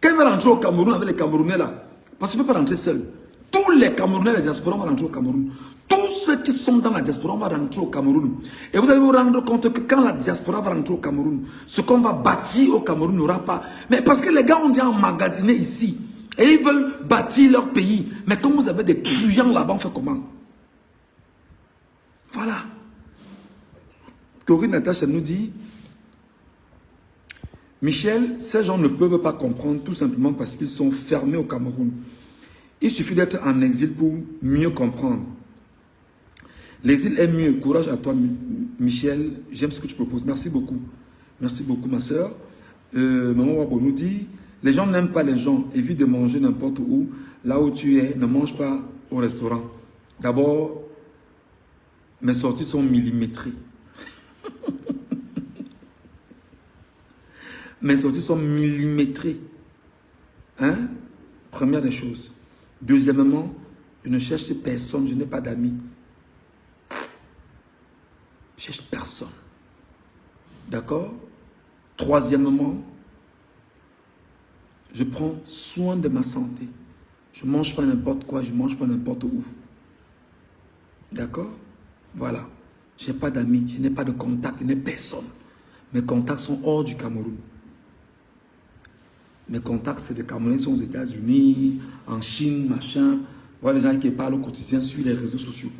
Quand je vais rentrer au Cameroun avec les Camerounais là, parce que je ne peux pas rentrer seul. Tous les Camerounais de la diaspora vont rentrer au Cameroun. Tous ceux qui sont dans la diaspora vont rentrer au Cameroun. Et vous allez vous rendre compte que quand la diaspora va rentrer au Cameroun, ce qu'on va bâtir au Cameroun n'aura pas. Mais parce que les gars ont déjà emmagasiné ici. Et ils veulent bâtir leur pays. Mais comme vous avez des truands là-bas, on fait comment? Voilà. Corinne Natacha nous dit, Michel, ces gens ne peuvent pas comprendre tout simplement parce qu'ils sont fermés au Cameroun. Il suffit d'être en exil pour mieux comprendre. L'exil est mieux. Courage à toi, Michel. J'aime ce que tu proposes. Merci beaucoup. Merci beaucoup, ma soeur. Maman Wabo nous dit, les gens n'aiment pas les gens. Évite de manger n'importe où. Là où tu es, ne mange pas au restaurant. D'abord, mes sorties sont millimétrées. Mes sorties sont millimétrées. Hein? Première des choses. Deuxièmement, je ne cherche personne, je n'ai pas d'amis. Je cherche personne. D'accord? Troisièmement, je prends soin de ma santé. Je ne mange pas n'importe quoi, je ne mange pas n'importe où. D'accord? Voilà. Je n'ai pas d'amis, je n'ai pas de contact, je n'ai personne. Mes contacts sont hors du Cameroun. Mes contacts, c'est des Camerounais qui sont aux États-Unis, en Chine, machin. Voilà les gens qui parlent au quotidien sur les réseaux sociaux.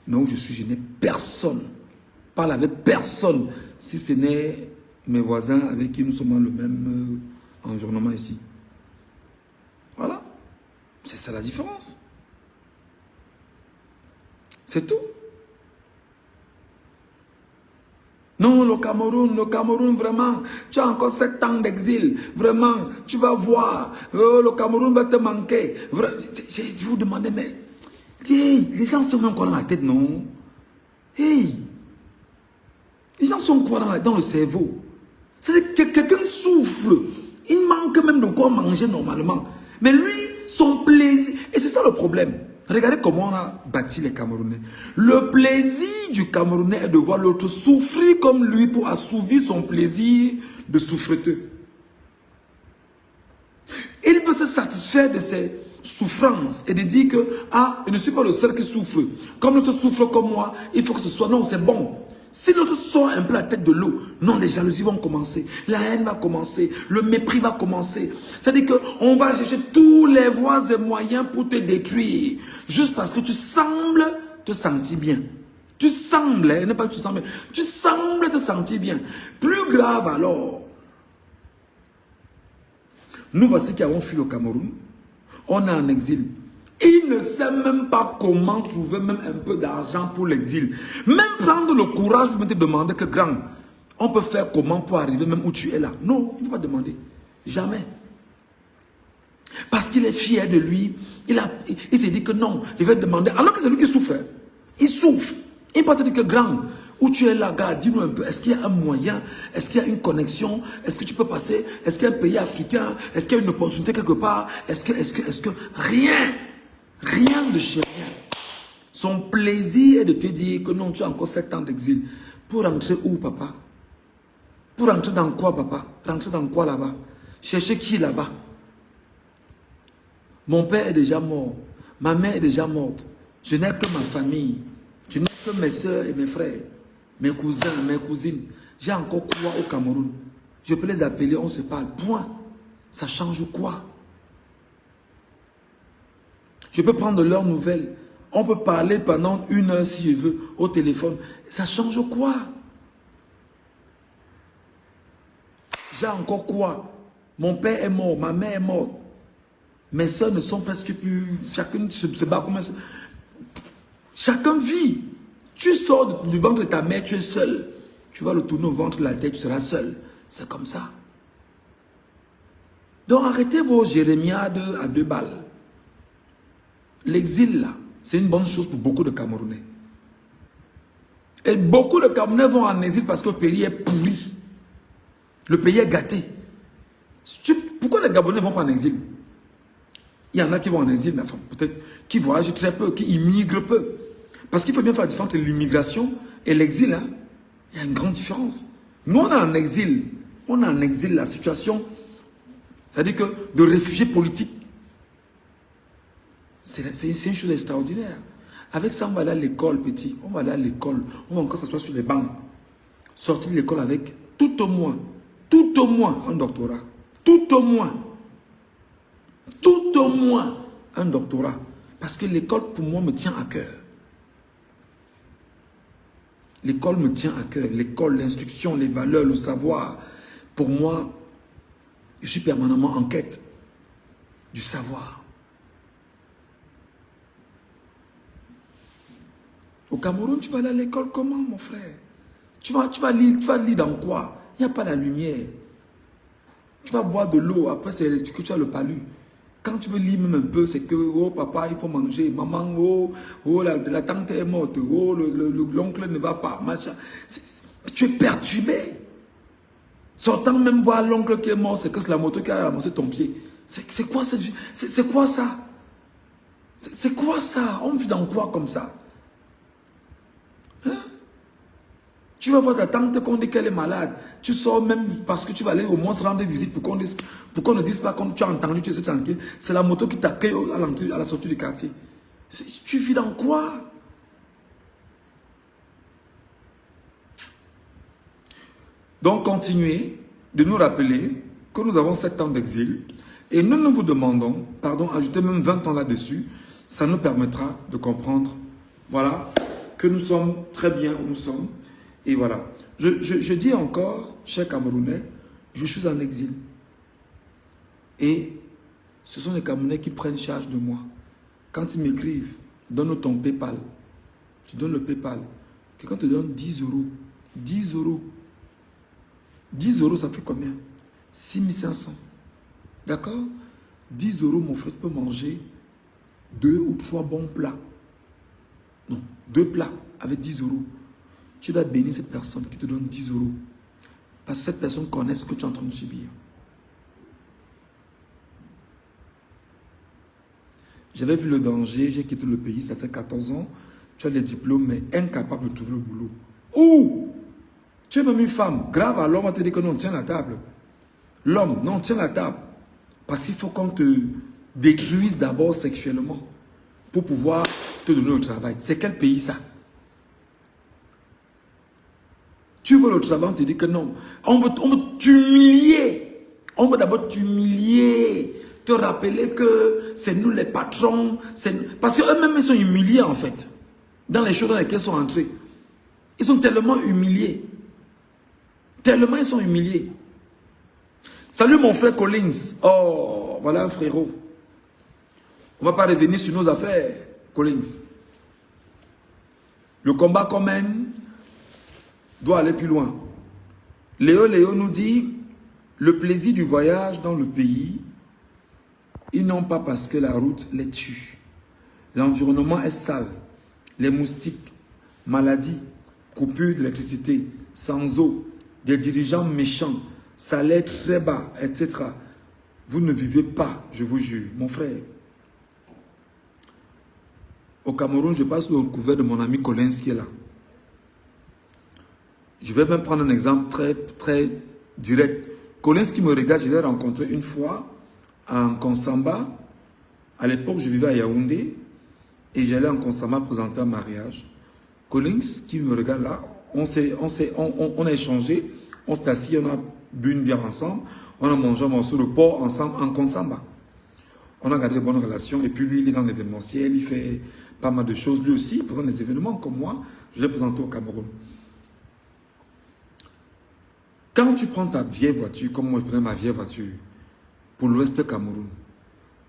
Mais où je suis, je n'ai personne. Je parle avec personne. Si ce n'est mes voisins avec qui nous sommes dans le même environnement ici. Voilà. C'est ça la différence. C'est tout. Non, le Cameroun, vraiment, tu as encore 7 ans d'exil, vraiment, tu vas voir, le Cameroun va te manquer. Je vous demandais, mais, hey, les gens sont même quoi dans la tête, non? Hey, les gens sont quoi dans le cerveau? C'est que quelqu'un souffre, il manque même de quoi manger normalement. Mais lui, son plaisir, et c'est ça le problème. Regardez comment on a bâti les Camerounais. Le plaisir du Camerounais est de voir l'autre souffrir comme lui pour assouvir son plaisir de souffreteux. Il veut se satisfaire de ses souffrances et de dire que, ah, je ne suis pas le seul qui souffre. Comme l'autre souffre comme moi, il faut que ce soit, non, c'est bon. Si l'autre sort un peu la tête de l'eau, non, les jalousies vont commencer, la haine va commencer, le mépris va commencer. C'est-à-dire qu'on va chercher tous les voies et moyens pour te détruire. Juste parce que tu sembles te sentir bien. Tu sembles, hein, n'est pas que tu sembles bien, tu sembles te sentir bien. Plus grave alors, nous voici qui avons fui le Cameroun, on est en exil. Il ne sait même pas comment trouver même un peu d'argent pour l'exil. Même prendre le courage pour me demander que grand, on peut faire comment pour arriver même où tu es là. Non, il ne faut pas demander. Jamais. Parce qu'il est fier de lui. Il s'est dit que non, il va demander. Alors que c'est lui qui souffre. Il souffre. Il peut te dire que grand, où tu es là, gars, dis-nous un peu, est-ce qu'il y a un moyen? Est-ce qu'il y a une connexion? Est-ce que tu peux passer? Est-ce qu'il y a un pays africain? Est-ce qu'il y a une opportunité quelque part? Est-ce que... Rien. Rien de chez rien. Son plaisir est de te dire que non, tu as encore 7 ans d'exil. Pour rentrer où, papa? Pour rentrer dans quoi, papa? Rentrer dans quoi là-bas? Chercher qui là-bas? Mon père est déjà mort. Ma mère est déjà morte. Je n'ai que ma famille. Je n'ai que mes soeurs et mes frères. Mes cousins, mes cousines. J'ai encore quoi au Cameroun? Je peux les appeler, on se parle. Point. Ça change quoi? Je peux prendre leurs nouvelles. On peut parler pendant 1 heure si je veux au téléphone. Ça change quoi? J'ai encore quoi? Mon père est mort, ma mère est morte. Mes soeurs ne sont presque plus... Chacun se bat comme ça. Chacun vit. Tu sors du ventre de ta mère, tu es seul. Tu vas le tourner au ventre de la tête, tu seras seul. C'est comme ça. Donc arrêtez vos jérémiades à 2 balles. L'exil, là, c'est une bonne chose pour beaucoup de Camerounais. Et beaucoup de Camerounais vont en exil parce que le pays est pourri. Le pays est gâté. Pourquoi les Gabonais ne vont pas en exil? Il y en a qui vont en exil, mais enfin, peut-être qui voyagent très peu, qui immigrent peu. Parce qu'il faut bien faire la différence entre l'immigration et l'exil. Hein. Il y a une grande différence. Nous, on est en exil. On est en exil, la situation, c'est-à-dire que de réfugiés politiques. C'est une chose extraordinaire. Avec ça, on va aller à l'école, petit. On va aller à l'école. On va encore s'asseoir sur les bancs. Sortir de l'école avec tout au moins un doctorat. Tout au moins un doctorat. Parce que l'école, pour moi, me tient à cœur. L'école me tient à cœur. L'école, l'instruction, les valeurs, le savoir. Pour moi, je suis permanemment en quête du savoir. Au Cameroun, tu vas aller à l'école comment, mon frère? Tu vas lire dans quoi? Il n'y a pas la lumière. Tu vas boire de l'eau, après c'est que tu as le palu. Quand tu veux lire même un peu, c'est que, oh papa, il faut manger. Maman, la tante est morte. Oh, l'oncle ne va pas. Machin. Tu es perturbé. Sortant même voir l'oncle qui est mort, c'est que c'est la moto qui a ramassé ton pied. C'est quoi cette vie? C'est quoi ça? C'est quoi ça? On vit dans quoi comme ça? Hein? Tu vas voir ta tante qu'on dit qu'elle est malade. Tu sors même parce que tu vas aller au moins se rendre visite pour qu'on ne dise pas comme tu as entendu, tu es tranquille. C'est la moto qui t'accueille à la sortie du quartier. Tu vis dans quoi? Donc continuez de nous rappeler que nous avons 7 ans d'exil et nous vous demandons, pardon, ajoutez même 20 ans là-dessus, ça nous permettra de comprendre, voilà, que nous sommes très bien où nous sommes. Et voilà. Je dis encore, chers Camerounais, je suis en exil. Et ce sont les Camerounais qui prennent charge de moi. Quand ils m'écrivent, donne ton PayPal. Tu donnes le PayPal. Quelqu'un te donne 10 euros. 10 euros. 10 euros, ça fait combien? 6500. D'accord? 10 euros, mon frère, tu peux manger 2 ou 3 bons plats. Non, 2 plats avec 10 euros. Tu dois bénir cette personne qui te donne 10 euros. Parce que cette personne connaît ce que tu es en train de subir. J'avais vu le danger, j'ai quitté le pays, ça fait 14 ans. Tu as les diplômes, mais incapable de trouver le boulot. Ou tu es même une femme. Grave, alors on va te dire que non, tiens la table. L'homme, non, tiens la table. Parce qu'il faut qu'on te détruise d'abord sexuellement pour pouvoir te donner le travail. C'est quel pays ça? Tu veux le travail, on te dit que non. On veut t'humilier. On veut d'abord t'humilier. Te rappeler que c'est nous les patrons. Parce qu'eux-mêmes, ils sont humiliés en fait. Dans les choses dans lesquelles ils sont entrés. Ils sont tellement humiliés. Tellement ils sont humiliés. Salut mon frère Collins. Oh, voilà un frérot. On ne va pas revenir sur nos affaires, Collins. Le combat qu'on mène doit aller plus loin. Léo nous dit, le plaisir du voyage dans le pays, ils n'ont pas parce que la route les tue. L'environnement est sale. Les moustiques, maladies, coupure d'électricité, sans eau, des dirigeants méchants, salaire très bas, etc. Vous ne vivez pas, je vous jure, mon frère. Au Cameroun, je passe le couvert de mon ami Collins qui est là. Je vais même prendre un exemple très direct. Collins qui me regarde, je l'ai rencontré une fois en Konsamba. À l'époque, je vivais à Yaoundé et j'allais en Konsamba présenter un mariage. Collins qui me regarde là, on a échangé, on s'est assis, on a bu une bière ensemble, on a mangé un morceau de porc ensemble en Konsamba. On a gardé de bonnes relations et puis lui, il est dans l'événementiel, il fait pas mal de choses. Lui aussi, il présente des événements comme moi, je l'ai présenté au Cameroun. Quand tu prends ta vieille voiture, comme moi je prenais ma vieille voiture, pour l'ouest Cameroun,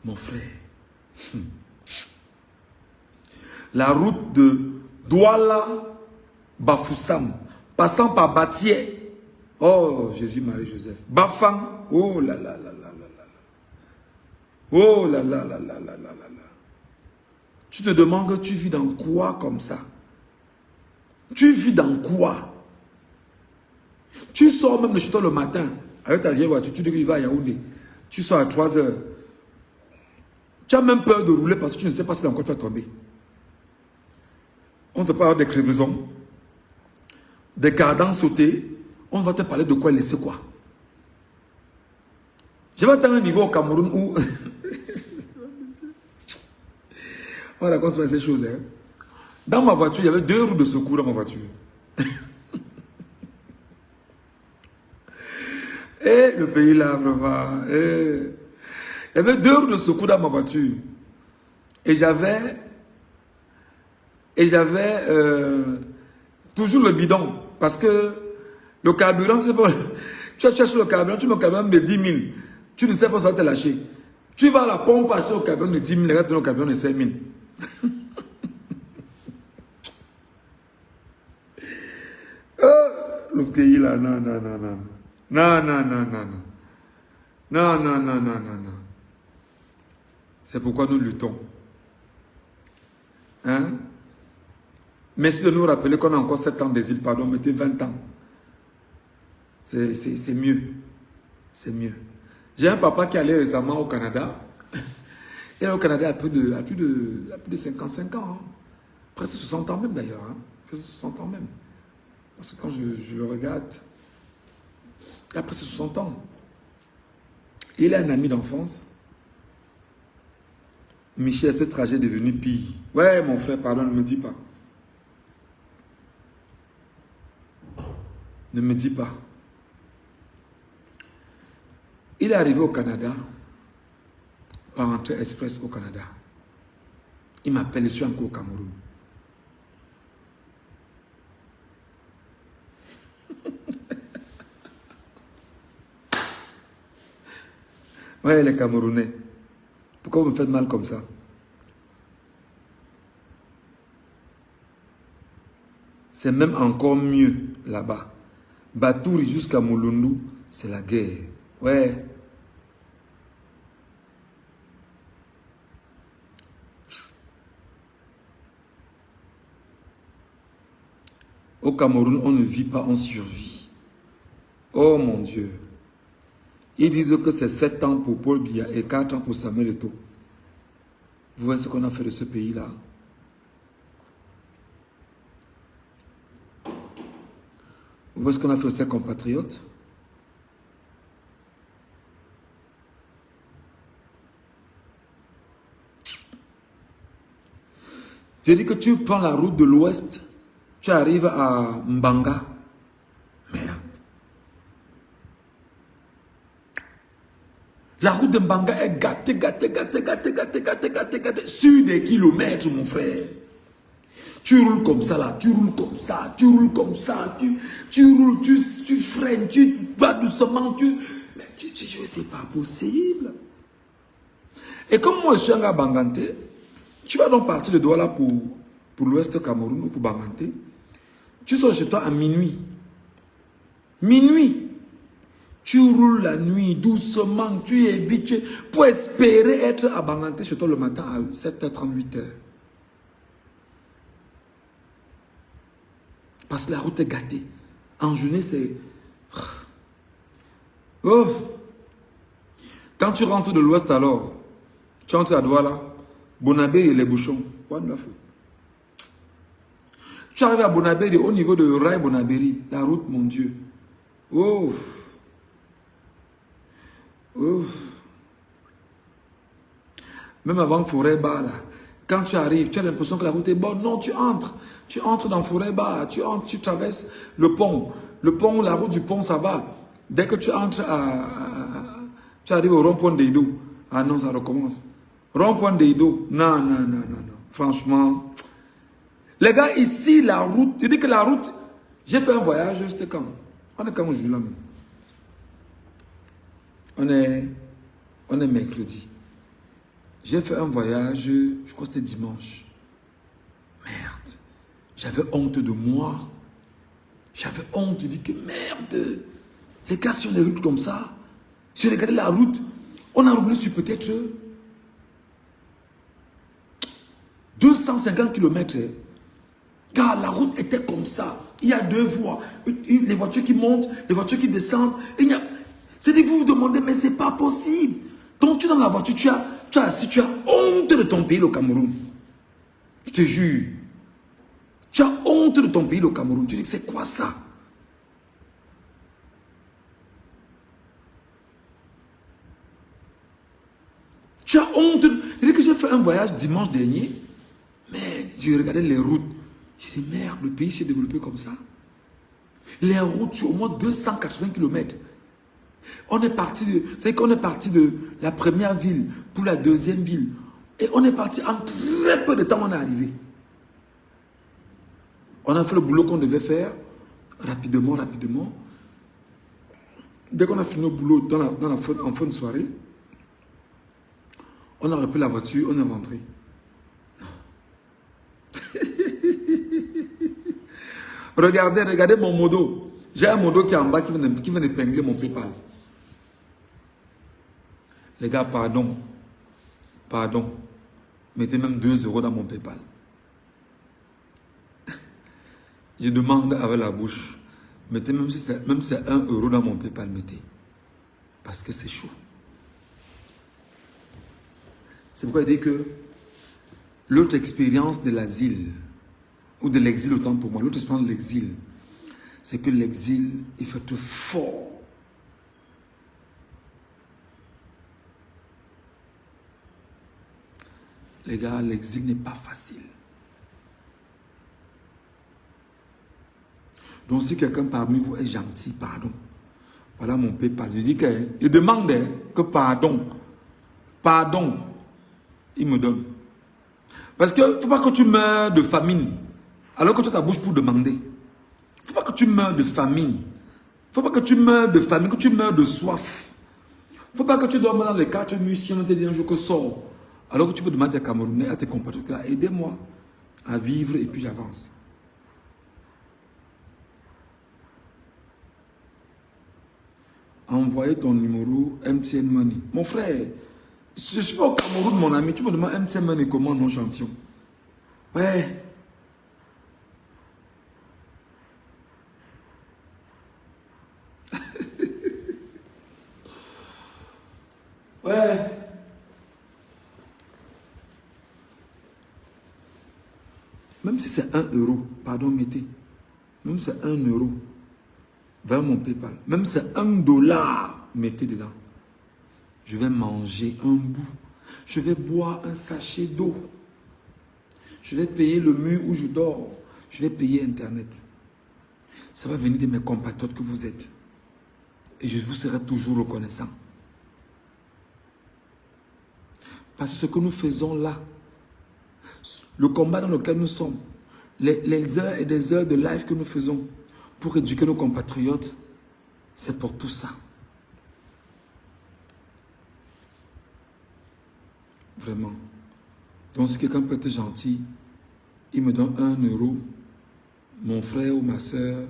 mon frère, la route de Douala-Bafoussam, passant par Batié, oh Jésus, Marie, Joseph, Bafang, oh là là là là là là, oh là là là là là là là. Tu te demandes que tu vis dans quoi comme ça? Tu vis dans quoi? Tu sors même de chez toi le matin avec ta vieille voiture, tu dis qu'il va à Yaoundé. Tu sors à 3 heures. Tu as même peur de rouler parce que tu ne sais pas si dans quoi tu vas tomber. On te parle des crevaisons, des cardans sautés. On va te parler de quoi laisser quoi. Je vais atteindre un niveau au Cameroun où... on a construit ces choses. Hein. Dans ma voiture, il y avait 2 roues de secours dans ma voiture. Et le pays là, vraiment. Il y avait 2 roues de secours dans ma voiture. Et j'avais toujours le bidon. Parce que le carburant, tu sais pas, tu cherches le carburant, tu mets le carburant de 10 000. Tu ne sais pas si ça va te lâcher. Tu vas à la pompe acheter le carburant de 10 000, regarde le carburant de 5 000. Le pays là, non. Non. C'est pourquoi nous luttons. Hein? Merci de nous rappeler qu'on a encore 7 ans d'exil, pardon, mettez 20 ans. C'est mieux. C'est mieux. J'ai un papa qui allait récemment au Canada. Il est au Canada à plus de 55 ans. Hein. Presque 60 ans même d'ailleurs. Hein. Presque 60 ans même. Parce que quand je le regarde, il a presque 60 ans. Il a un ami d'enfance. Michel, ce trajet est devenu pire. Ouais, mon frère, pardon, ne me dis pas. Ne me dis pas. Il est arrivé au Canada, par entrée express au Canada. Il m'appelle, je suis encore au Cameroun. Ouais, les Camerounais. Pourquoi vous me faites mal comme ça? C'est même encore mieux là-bas. Batouri jusqu'à Moulundu, c'est la guerre. Ouais. Au Cameroun, on ne vit pas, on survit. Oh mon Dieu. Ils disent que c'est 7 ans pour Paul Biya et 4 ans pour Samuel Eto'o. Vous voyez ce qu'on a fait de ce pays-là? Vous voyez ce qu'on a fait de ses compatriotes? J'ai dit que tu prends la route de l'ouest, tu arrives à Mbanga. Merde. La route de Mbanga est gâtée, sur des kilomètres, mon frère. Tu roules comme ça, là, tu roules comme ça, tu roules comme ça, tu roules, tu freines, tu vas doucement, mais c'est pas possible. Et comme moi, je suis un gars Banganté, tu vas donc partir de Douala pour l'ouest Cameroun ou pour Banganté. Tu sors chez toi à minuit. Minuit. Tu roules la nuit doucement, tu évites, pour espérer être à Banganté chez toi le matin à 7h30, 8h. Parce que la route est gâtée. En journée, c'est... Oh! Quand tu rentres de l'ouest alors, tu entres à Douala, Bonabéry et les bouchons. Wonderful. Tu arrives à Bonabéry, au niveau de Rail Bonabéry, la route, mon Dieu. Oh! Oh! Même avant Forêt-Bas, là, quand tu arrives, tu as l'impression que la route est bonne. Non, tu entres dans Forêt-Bas, tu traverses le pont. Le pont, la route du pont, ça va. Dès que tu entres tu arrives au rond-point d'Eido. Ah non, ça recommence. Rond-point d'Eido. Non. Franchement. Les gars, ici, la route, je dis que la route, j'ai fait un voyage, c'était quand? On est quand aujourd'hui là? On est mercredi. J'ai fait un voyage, je crois que c'était dimanche. Merde. J'avais honte de moi. J'avais honte, je dis que merde. Les gars sur les routes comme ça. J'ai regardé la route. On a roulé sur peut-être 250 km. Car la route était comme ça. Il y a 2 voies. Les voitures qui montent, les voitures qui descendent. C'est-à-dire que vous vous demandez, mais c'est pas possible. Donc tu es dans la voiture, tu as honte de ton pays, le Cameroun. Je te jure. Tu as honte de ton pays, le Cameroun. Tu dis, c'est quoi ça? Tu as honte. Je dis que j'ai fait un voyage dimanche dernier, mais j'ai regardé les routes. Je dis, merde, le pays s'est développé comme ça. Les routes sur au moins 280 km. On est parti de la première ville pour la deuxième ville. Et on est parti en très peu de temps, on est arrivé. On a fait le boulot qu'on devait faire rapidement. Dès qu'on a fini le boulot en fin de soirée, on a repris la voiture, on est rentré. Regardez mon modo. J'ai un modo qui est en bas qui vient d'épingler mon PayPal. Les gars, pardon. Mettez même 2 € dans mon PayPal. Je demande avec la bouche. Mettez même si c'est 1 € dans mon PayPal, mettez. Parce que c'est chaud. C'est pourquoi il dit que l'autre expérience de l'asile, ou de l'exil autant pour moi, l'autre expérience de l'exil, c'est que l'exil, il faut être fort. Les gars, l'exil n'est pas facile. Donc si quelqu'un parmi vous est gentil, pardon. Voilà mon PayPal. Je dis qu'il demande que pardon. Pardon. Il me donne. Parce qu'il ne faut pas que tu meurs de famine. Alors que tu as ta bouche pour demander. Il ne faut pas que tu meurs de famine. Il ne faut pas que tu meurs de famine, que tu meurs de soif. Il ne faut pas que tu dormes dans les 4 nuits si on te dit un jour que sors. Alors que tu peux demander à tes Camerounais, à tes compatriotes, aidez-moi à vivre et puis j'avance. Envoyez ton numéro MTN Money. Mon frère, je ne suis pas au Cameroun, mon ami. Tu me demandes MTN Money comment, non, champion? Ouais. Ouais. Même si c'est 1 euro, pardon, mettez. Même si c'est 1 euro, vers mon PayPal. Même si c'est 1 dollar, mettez dedans. Je vais manger un bout. Je vais boire un sachet d'eau. Je vais payer le mur où je dors. Je vais payer Internet. Ça va venir de mes compatriotes que vous êtes. Et je vous serai toujours reconnaissant. Parce que ce que nous faisons là, le combat dans lequel nous sommes, les heures et des heures de live que nous faisons pour éduquer nos compatriotes, c'est pour tout ça. Vraiment. Donc si quelqu'un peut être gentil, il me donne 1 euro, mon frère ou ma soeur,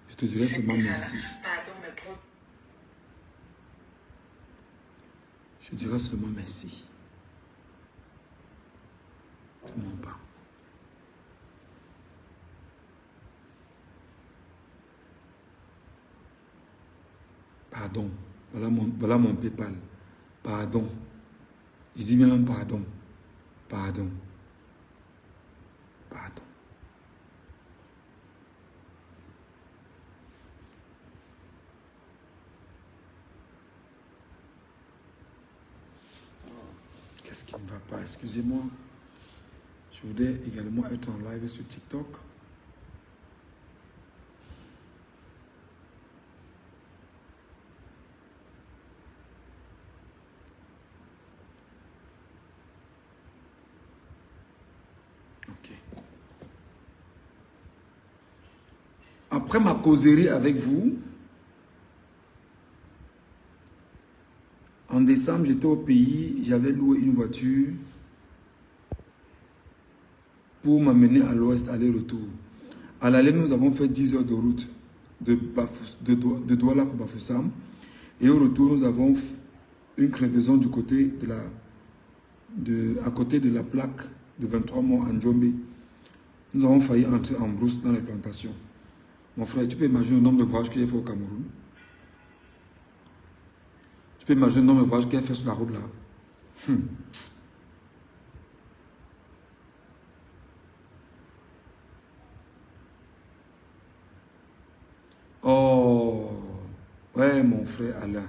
je te dirai seulement merci. Je dirai seulement merci. Tout le monde pas. Pardon. Voilà mon PayPal. Pardon. Je dis même pardon. Pardon. Pardon. Qu'est-ce qui ne va pas? Excusez-moi. Je voudrais également être en live sur TikTok. Ok. Après ma causerie avec vous, en décembre, j'étais au pays, j'avais loué une voiture pour m'amener à l'ouest, aller-retour. À l'aller, nous avons fait 10 heures de route de Douala pour Bafoussam. Et au retour, nous avons une crevaison du côté à côté de la plaque de 23 mois en Djombe. Nous avons failli entrer en brousse dans les plantations. Mon frère, tu peux imaginer le nombre de voyages qu'il a fait au Cameroun? Tu peux imaginer le nombre de voyages qu'il a fait sur la route là? Oh, ouais, mon frère Alain.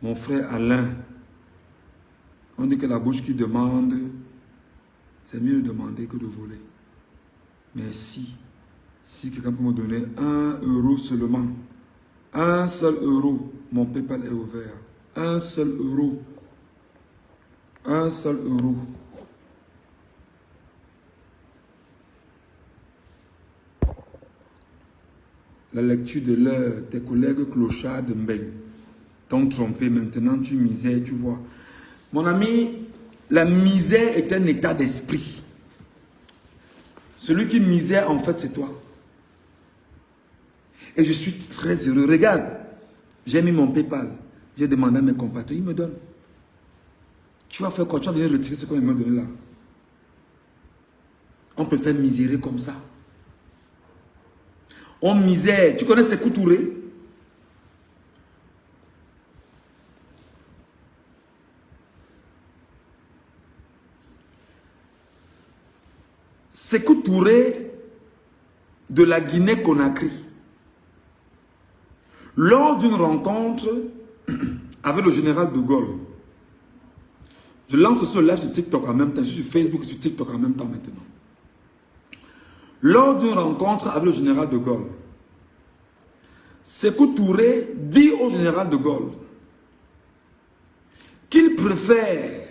Mon frère Alain. On dit que la bouche qui demande, c'est mieux de demander que de voler. Mais si quelqu'un peut me donner 1 euro seulement, 1 seul euro, mon PayPal est ouvert. 1 seul euro. 1 seul euro. La lecture de l'heure, tes collègues clochards de Mbeng t'ont trompé. Maintenant, tu misères, tu vois. Mon ami, la misère est un état d'esprit. Celui qui misère, en fait, c'est toi. Et je suis très heureux. Regarde, j'ai mis mon PayPal. J'ai demandé à mes compatriotes, ils me donnent. Tu vas faire quoi? Tu vas venir retirer ce qu'on m'a donné là. On peut faire misérer comme ça. On misère. Tu connais Sékou Touré? Sékou Touré de la Guinée-Conakry. Lors d'une rencontre avec le général de Gaulle, je lance aussi le live sur TikTok en même temps, je suis sur Facebook et sur TikTok en même temps maintenant. Lors d'une rencontre avec le général de Gaulle, Sékou Touré dit au général de Gaulle qu'il préfère,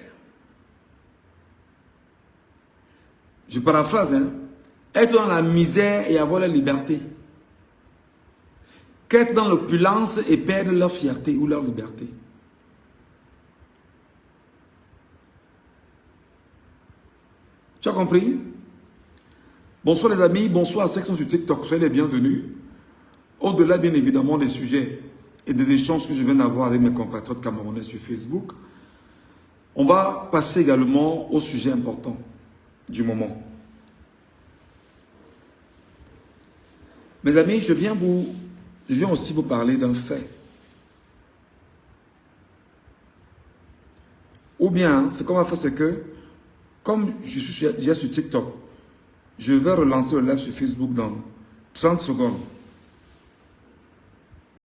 je paraphrase, être dans la misère et avoir la liberté, qu'être dans l'opulence et perdre leur fierté ou leur liberté. Tu as compris? Bonsoir les amis, bonsoir à ceux qui sont sur TikTok, soyez les bienvenus. Au-delà bien évidemment des sujets et des échanges que je viens d'avoir avec mes compatriotes camerounais sur Facebook, on va passer également au sujet important du moment. Mes amis, je viens aussi vous parler d'un fait. Ou bien, ce qu'on va faire, c'est que, comme je suis déjà sur TikTok, je vais relancer le live sur Facebook dans 30 secondes.